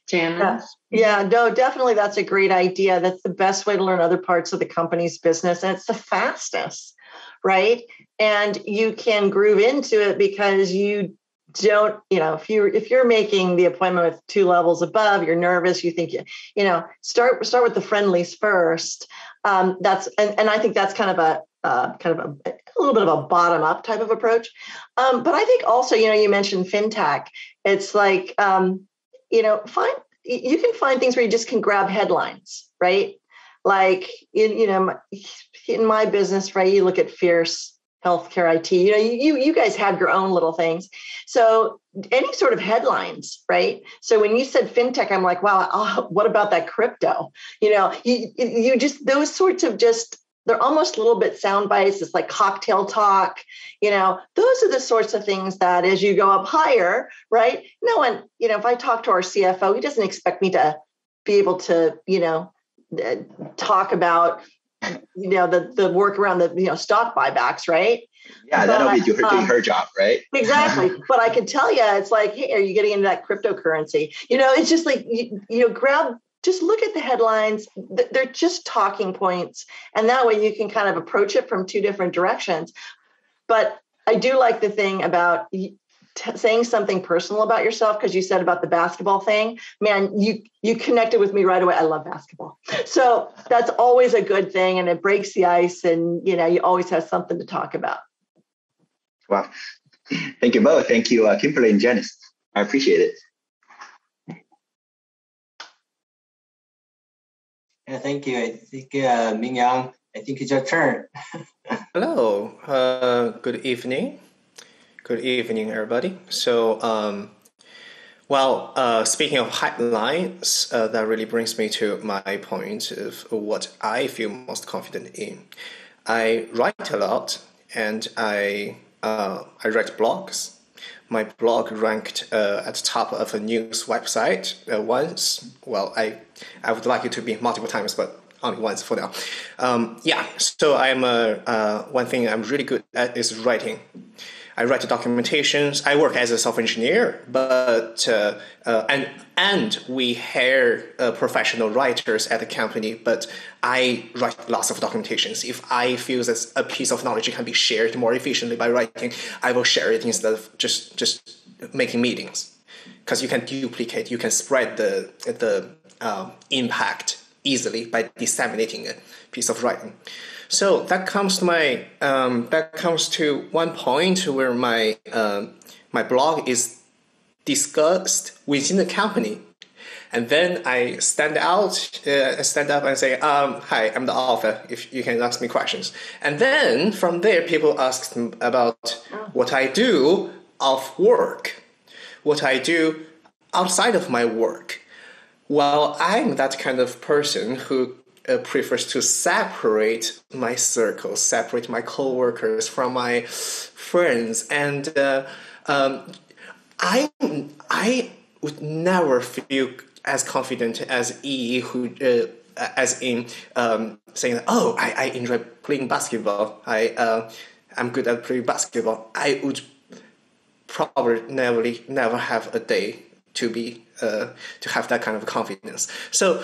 Janis? Yeah, no, definitely that's a great idea. That's the best way to learn other parts of the company's business, and it's the fastest, right? And you can groove into it because you don't, if you're making the appointment with 2 levels above, you're nervous, you think, start with the friendlies first. That's and I think that's kind of a little bit of a bottom up type of approach. But I think also, you mentioned fintech. It's like, you can find things where you just can grab headlines, right? Like in my business, right? You look at Fierce Healthcare IT. You guys have your own little things. So any sort of headlines, right? So when you said fintech, I'm like, wow, what about that crypto? You just, those sorts of they're almost a little bit sound bites. It's like cocktail talk. Those are the sorts of things that as you go up higher, right? No one, if I talk to our CFO, he doesn't expect me to be able to, talk about, the work around the, stock buybacks, right? Yeah, that'll be doing her job, right? Exactly. But I can tell you, it's like, hey, are you getting into that cryptocurrency? It's just like, just look at the headlines. They're just talking points. And that way you can kind of approach it from 2 different directions. But I do like the thing about saying something personal about yourself, because you said about the basketball thing. Man, you connected with me right away. I love basketball. So that's always a good thing, and it breaks the ice, and you always have something to talk about. Wow. Thank you both. Thank you, Kimberly and Janis. I appreciate it. Yeah, thank you. I think Mingyang, I think it's your turn. Hello. Good evening. Good evening, everybody. So, Well, speaking of headlines, that really brings me to my point of what I feel most confident in. I write a lot, and I write blogs. My blog ranked at the top of a news website once. Well, I would like it to be multiple times, but only once for now. So I'm one thing I'm really good at is writing. I write documentations. I work as a software engineer, but and we hire professional writers at the company. But I write lots of documentations. If I feel that a piece of knowledge can be shared more efficiently by writing, I will share it instead of just making meetings, because you can duplicate, you can spread the impact easily by disseminating a piece of writing. So that comes to one point where my blog is discussed within the company, and then I stand up and say, "Hi, I'm the author. If you can ask me questions," and then from there, people ask about what I do of work, what I do outside of my work. Well, I'm that kind of person who prefers to separate my circle, separate my coworkers from my friends, and I would never feel as confident as E, who as in saying, "Oh, I enjoy playing basketball. I'm good at playing basketball." I would probably never have a day to have that kind of confidence. So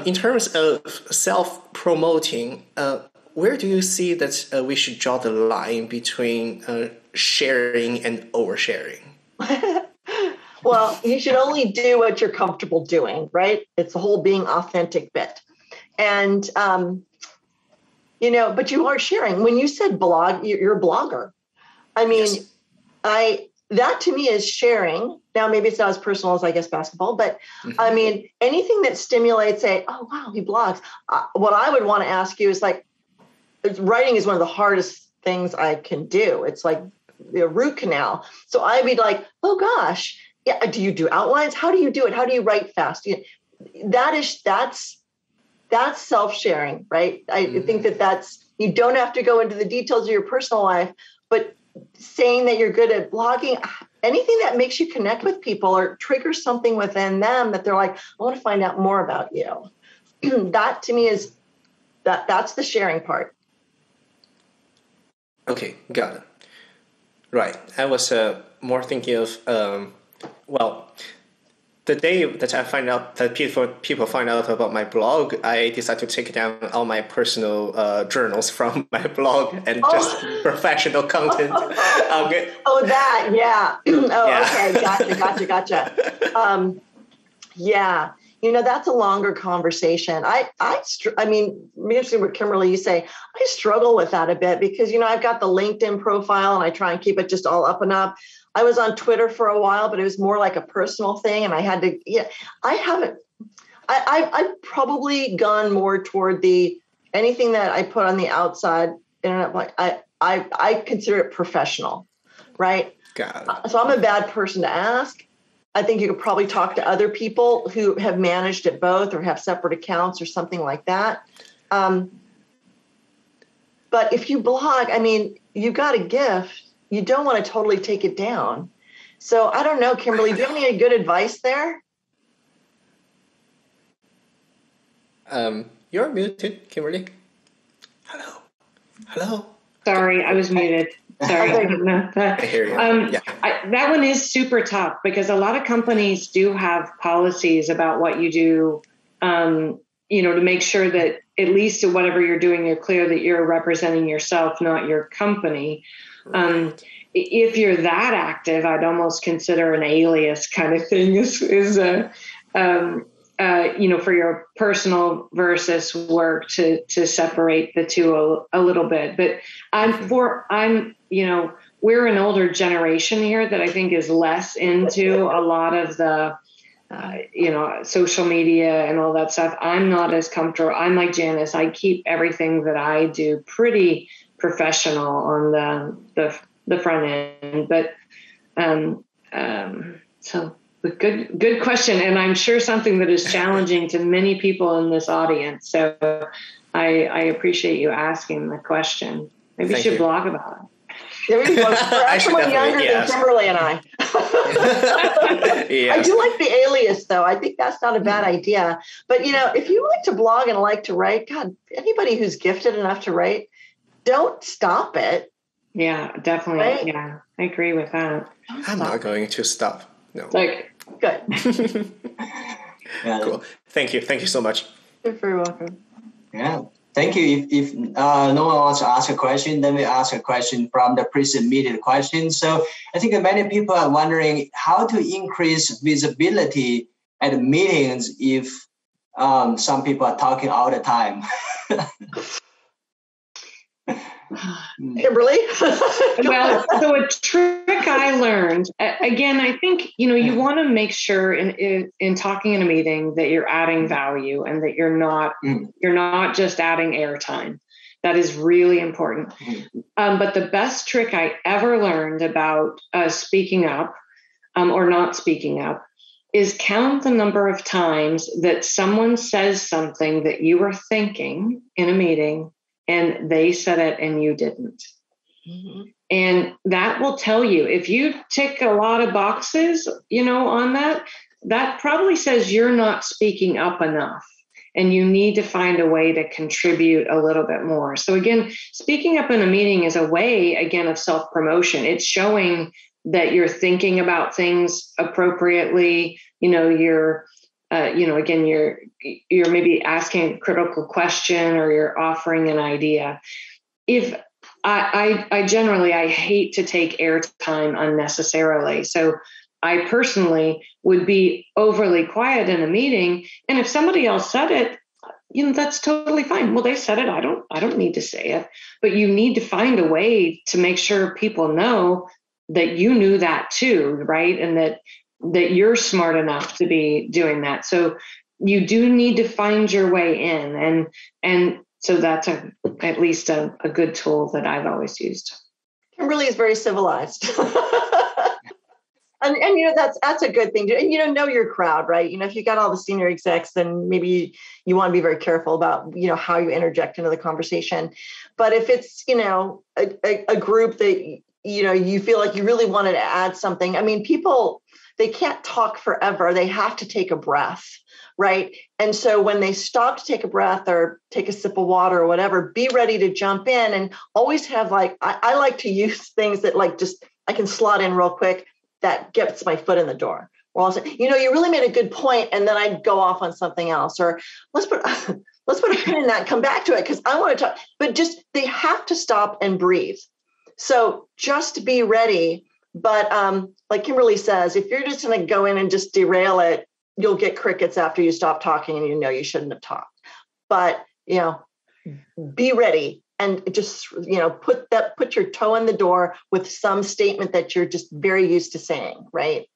in terms of self-promoting, where do you see that we should draw the line between sharing and oversharing? Well, you should only do what you're comfortable doing, right? It's the whole being authentic bit. And, but you are sharing. When you said blog, you're a blogger. I mean, yes. That to me is sharing. Now, maybe it's not as personal as, I guess, basketball, but I mean, anything that stimulates oh, wow, he blogs. What I would want to ask you is writing is one of the hardest things I can do. It's like the root canal. So I'd be like, oh gosh, yeah. Do you do outlines? How do you do it? How do you write fast? That's self-sharing, right? I think that's, you don't have to go into the details of your personal life, but saying that you're good at blogging, anything that makes you connect with people or triggers something within them that they're like, I want to find out more about you. That to me is that's the sharing part. Okay, got it. Right. I was more thinking of the day that I find out that people find out about my blog, I decided to take down all my personal journals from my blog and just professional content. That, yeah. Okay, gotcha. Yeah, that's a longer conversation. I mean, interesting what Kimberly you say. I struggle with that a bit because I've got the LinkedIn profile and I try and keep it just all up and up. I was on Twitter for a while, but it was more like a personal thing. And I had to, I've probably gone more toward anything that I put on the outside internet. Like I consider it professional, right? Got it. So I'm a bad person to ask. I think you could probably talk to other people who have managed it both or have separate accounts or something like that. But if you blog, I mean, you got a gift. You don't want to totally take it down. So I don't know, Kimberly, do you have any good advice there? You're muted, Kimberly. Hello. Sorry, I was muted. Sorry. I hear you. That one is super tough because a lot of companies do have policies about what you do, to make sure that at least whatever you're doing, you're clear that you're representing yourself, not your company. Right. If you're that active, I'd almost consider an alias kind of thing for your personal versus work to separate the two a little bit. But we're an older generation here that I think is less into a lot of the, social media and all that stuff. I'm not as comfortable. I'm like Janis. I keep everything that I do pretty professional on the front end, but so Good question. And I'm sure something that is challenging to many people in this audience. So I appreciate you asking the question. Maybe you should blog about it. We're someone younger than Kimberly and I. Yes. I do like the alias, though. I think that's not a bad idea. But, if you like to blog and like to write, God, anybody who's gifted enough to write, don't stop it. Yeah, definitely. Right? Yeah, I agree with that. I'm not going to stop. No. Good. Cool. Thank you. Thank you so much. You're very welcome. Yeah. Thank you. If no one wants to ask a question, then we ask a question from the pre-submitted questions. So I think many people are wondering how to increase visibility at meetings if some people are talking all the time. Kimberly? Well, so a trick I learned, again, I think, you want to make sure in talking in a meeting that you're adding value and that you're not just adding airtime. That is really important. But the best trick I ever learned about speaking up or not speaking up is count the number of times that someone says something that you were thinking in a meeting and they said it and you didn't. Mm-hmm. And that will tell you, if you tick a lot of boxes, on that probably says you're not speaking up enough and you need to find a way to contribute a little bit more. So again, speaking up in a meeting is a way, again, of self-promotion. It's showing that you're thinking about things appropriately. Again, you're maybe asking a critical question or you're offering an idea. If I generally hate to take airtime unnecessarily. So I personally would be overly quiet in a meeting. And if somebody else said it, that's totally fine. Well, they said it. I don't need to say it, but you need to find a way to make sure people know that you knew that too, right? And that you're smart enough to be doing that. So you do need to find your way in. And so that's at least a good tool that I've always used. Kimberly is very civilized. and that's a good thing to, and know your crowd, right? If you got all the senior execs, then maybe you want to be very careful about, how you interject into the conversation. But if it's, a group that, you feel like you really wanted to add something. People, they can't talk forever. They have to take a breath, right? And so when they stop to take a breath or take a sip of water or whatever, be ready to jump in and always have I like to use things that I can slot in real quick that gets my foot in the door. Or I'll say, you really made a good point, and then I'd go off on something else. Or let's put a pin in that, come back to it because I want to talk. But they have to stop and breathe. So just be ready. But like Kimberly says, if you're just going to go in and just derail it, you'll get crickets after you stop talking and you shouldn't have talked. But, be ready and just, put your toe in the door with some statement that you're just very used to saying, right?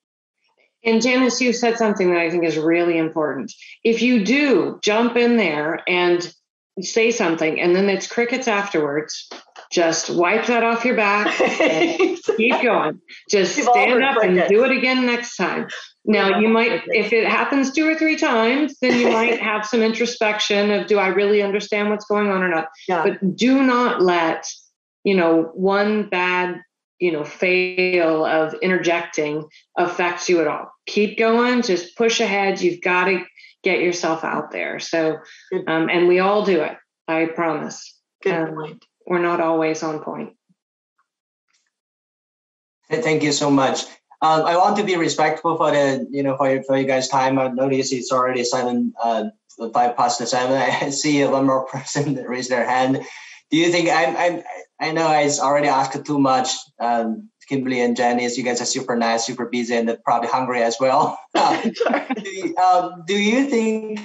And Janis, you said something that I think is really important. If you do jump in there and say something and then it's crickets afterwards, just wipe that off your back and keep going. Just stand up and do it again next time. Now, you might, if it happens 2 or 3 times, then you might have some introspection of, do I really understand what's going on or not? Yeah. But do not let, one bad, fail of interjecting affect you at all. Keep going. Just push ahead. You've got to get yourself out there. So, and we all do it. I promise. Good point. We're not always on point. Thank you so much. I want to be respectful for the, for you guys' time. I notice it's already 5 past 7. I see one more person that raised their hand. Do you think I know I already asked too much. Kimberly and Janis, you guys are super nice, super busy, and probably hungry as well. Do you think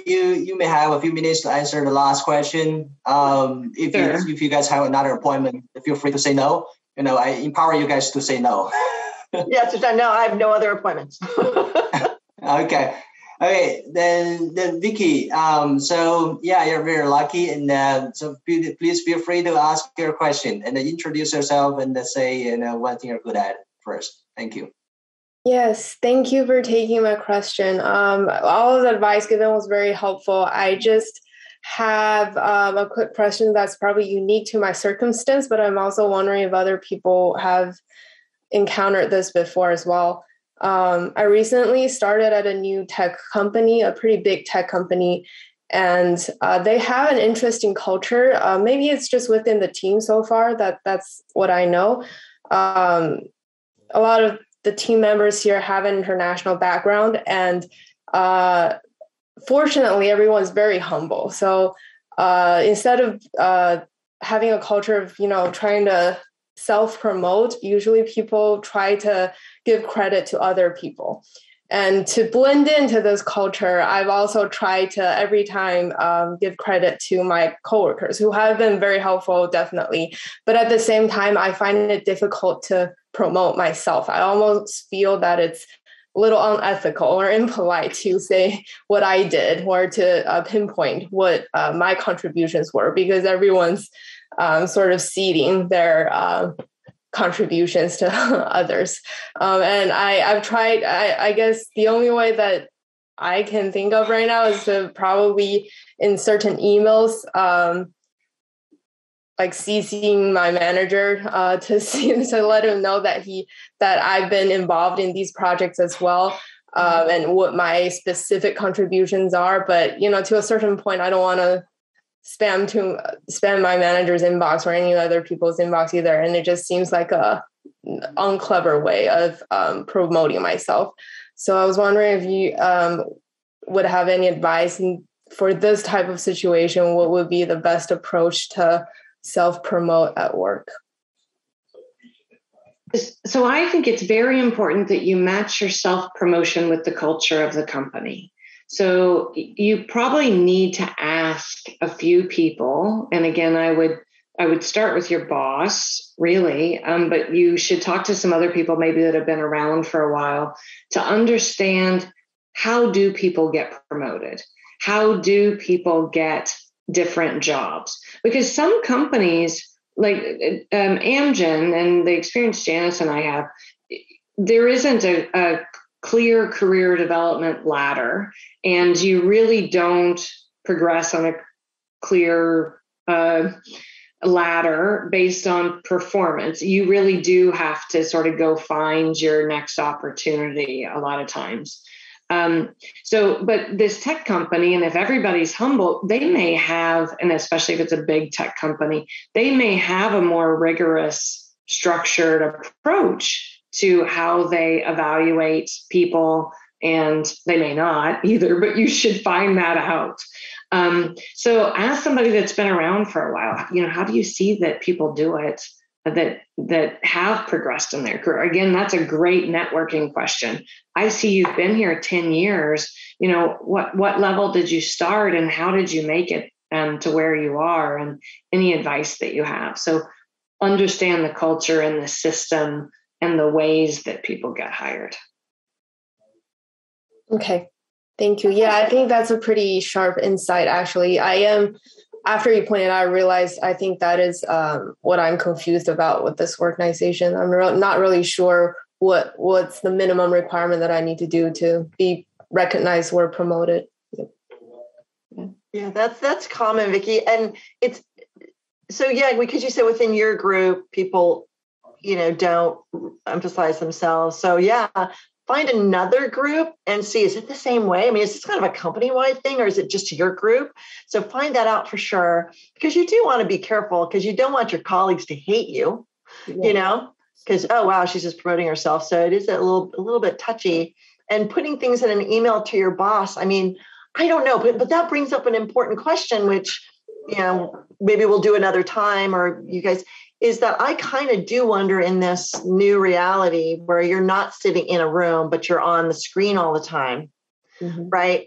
you may have a few minutes to answer the last question? If you guys have another appointment, feel free to say no. I empower you guys to say no. Yes, no, I have no other appointments. Okay, then Vicky. So yeah, you're very lucky, and so please feel free to ask your question and introduce yourself and say one thing you're good at first. Thank you. Yes, thank you for taking my question. All of the advice given was very helpful. I just have a quick question that's probably unique to my circumstance, but I'm also wondering if other people have encountered this before as well. I recently started at a new tech company, a pretty big tech company, and they have an interesting culture. Maybe it's just within the team so far that's what I know. A lot of the team members here have an international background, and fortunately, everyone's very humble. So instead of having a culture of, trying to self-promote, usually people try to give credit to other people. And to blend into this culture, I've also tried to every time give credit to my coworkers who have been very helpful, definitely. But at the same time, I find it difficult to promote myself. I almost feel that it's a little unethical or impolite to say what I did or to pinpoint what my contributions were, because everyone's sort of ceding their contributions to others. And I've tried, I guess the only way that I can think of right now is to probably in certain emails, like CCing my manager to let him know that I've been involved in these projects as well, and what my specific contributions are. But to a certain point, I don't want to spam my manager's inbox or any other people's inbox either, and it just seems like a unclever way of promoting myself. So I was wondering if you would have any advice for this type of situation. What would be the best approach to self-promote at work? So I think it's very important that you match your self-promotion with the culture of the company. So you probably need to ask a few people. And again, I would start with your boss, really, but you should talk to some other people maybe that have been around for a while to understand, how do people get promoted? How do people get different jobs? Because some companies like Amgen and the experience Janis and I have, there isn't a clear career development ladder, and you really don't progress on a clear ladder based on performance. You really do have to sort of go find your next opportunity a lot of times. But this tech company, and if everybody's humble, they may have, and especially if it's a big tech company, they may have a more rigorous, structured approach to how they evaluate people, and they may not either, but you should find that out. So ask somebody that's been around for a while, how do you see that people do it that have progressed in their career? Again, that's a great networking question. I see you've been here 10 years. What level did you start, and how did you make it to where you are, and any advice that you have. So understand the culture and the system and the ways that people get hired. Okay. Thank you. Yeah, I think that's a pretty sharp insight, actually. After you pointed out, I realized I think that is what I'm confused about with this organization. I'm not really sure what's the minimum requirement that I need to do to be recognized or promoted. Yeah, that's common, Vicki. And it's so, yeah, because you said within your group, people, don't emphasize themselves. So yeah, find another group and see, is it the same way? I mean, is this kind of a company-wide thing, or is it just your group? So find that out for sure, because you do want to be careful, because you don't want your colleagues to hate you, because, oh, wow, she's just promoting herself. So it is a little bit touchy. And putting things in an email to your boss, I mean, I don't know, but that brings up an important question, which, maybe we'll do another time, or you guys, is that I kind of do wonder, in this new reality where you're not sitting in a room, but you're on the screen all the time, right?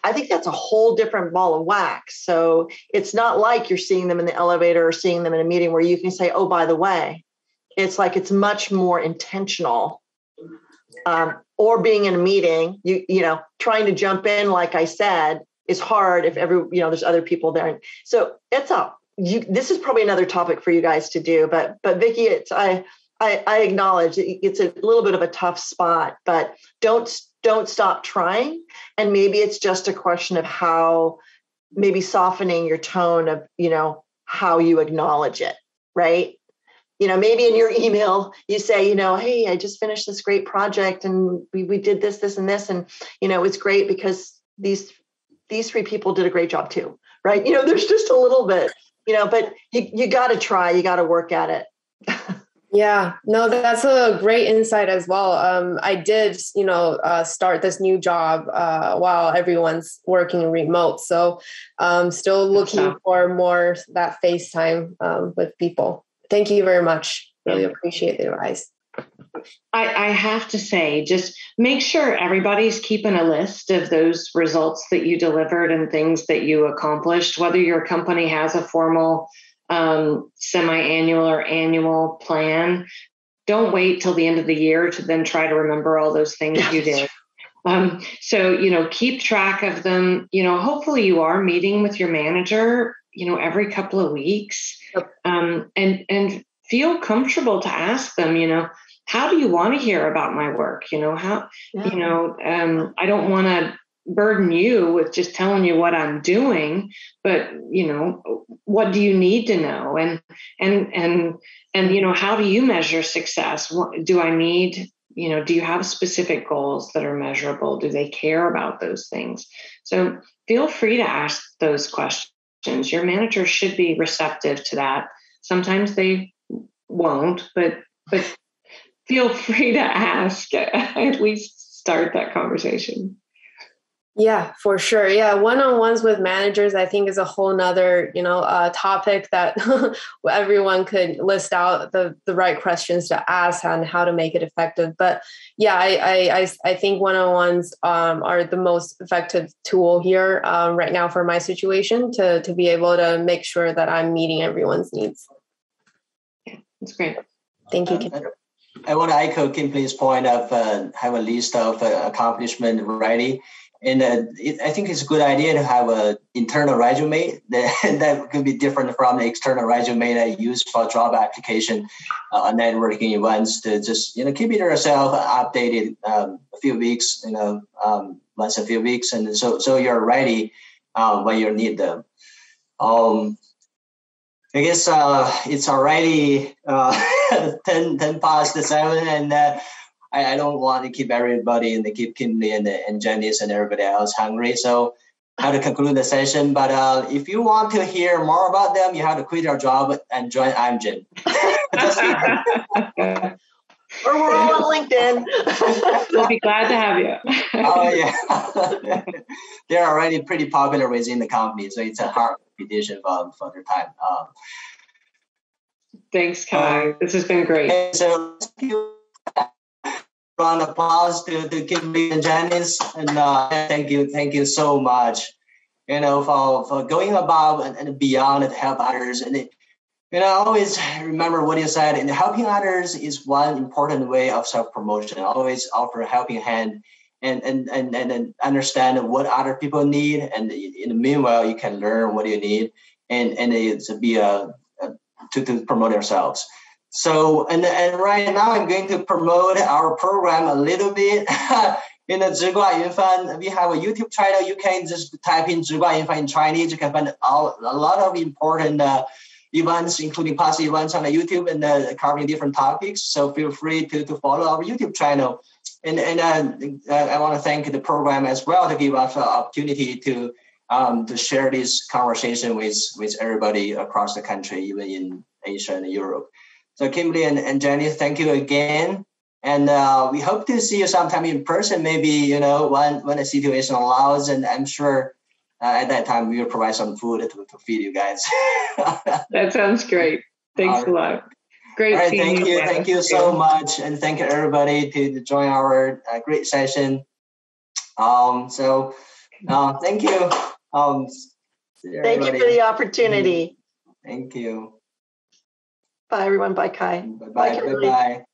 I think that's a whole different ball of wax. So it's not like you're seeing them in the elevator or seeing them in a meeting where you can say, oh, by the way. It's like it's much more intentional. Or being in a meeting, trying to jump in, like I said, is hard if there's other people there. So this is probably another topic for you guys to do. But Vicki, I acknowledge it's a little bit of a tough spot, but don't stop trying. And maybe it's just a question of how, maybe softening your tone of, how you acknowledge it, right? Maybe in your email, you say, hey, I just finished this great project and we did this, and this, and, it's great because these three people did a great job too, right? There's just a little bit, but you got to try, you got to work at it. Yeah, no, that's a great insight as well. I did, start this new job while everyone's working remote. So still looking for more that FaceTime with people. Thank you very much. Really appreciate the advice. I have to say, just make sure everybody's keeping a list of those results that you delivered and things that you accomplished, whether your company has a formal semi-annual or annual plan. Don't wait till the end of the year to then try to remember all those things you did. So, keep track of them. Hopefully you are meeting with your manager, every couple of weeks, and feel comfortable to ask them, how do you want to hear about my work? I don't want to burden you with just telling you what I'm doing, but what do you need to know? And how do you measure success? What do I need? Do you have specific goals that are measurable? Do they care about those things? So feel free to ask those questions. Your manager should be receptive to that. Sometimes they won't, but feel free to ask, at least start that conversation. Yeah, for sure. Yeah. One-on-ones with managers, I think, is a whole nother, topic that everyone could list out the right questions to ask and how to make it effective. But yeah, I think one-on-ones are the most effective tool here right now for my situation to be able to make sure that I'm meeting everyone's needs. Yeah, that's great. Thank you, Kim. I want to echo Kimberly's point of have a list of accomplishment ready. And I think it's a good idea to have an internal resume that could be different from the external resume that you use for job application on networking events, to just keep it yourself updated a few weeks, once a few weeks, and so you're ready when you need them. I guess it's already 10 past 7, and I don't want to keep everybody and keep Kimberly and Janis and everybody else hungry. So I have to conclude the session. But if you want to hear more about them, you have to quit your job and join Amgen. Or we're all on LinkedIn. We'll be glad to have you. Oh, yeah. They're already pretty popular within the company, so it's a hard competition for their time. Thanks, Kai. This has been great. So thank you. Round of applause to Kimberly and Janis, and thank you so much, for going above and beyond to help others. And always remember what you said. And helping others is one important way of self-promotion. Always offer a helping hand, and understand what other people need. And in the meanwhile, you can learn what you need, and it's to promote yourselves. So, and right now I'm going to promote our program a little bit. In the 职挂云帆, we have a YouTube channel. You can just type in 职挂云帆in Chinese. You can find a lot of important events, including past events on the YouTube, and covering different topics. So feel free to follow our YouTube channel. And I want to thank the program as well to give us the opportunity to share this conversation with everybody across the country, even in Asia and Europe. So Kimberly and Janis, thank you again. And we hope to see you sometime in person, maybe, when the situation allows. And I'm sure at that time we will provide some food to feed you guys. That sounds great. Thanks a lot. Great. All right, thank you. Thank you so much. And thank you everybody to join our great session. Thank you. Thank you for the opportunity. Thank you. Bye, everyone. Bye, Kai. Bye-bye. Bye-bye.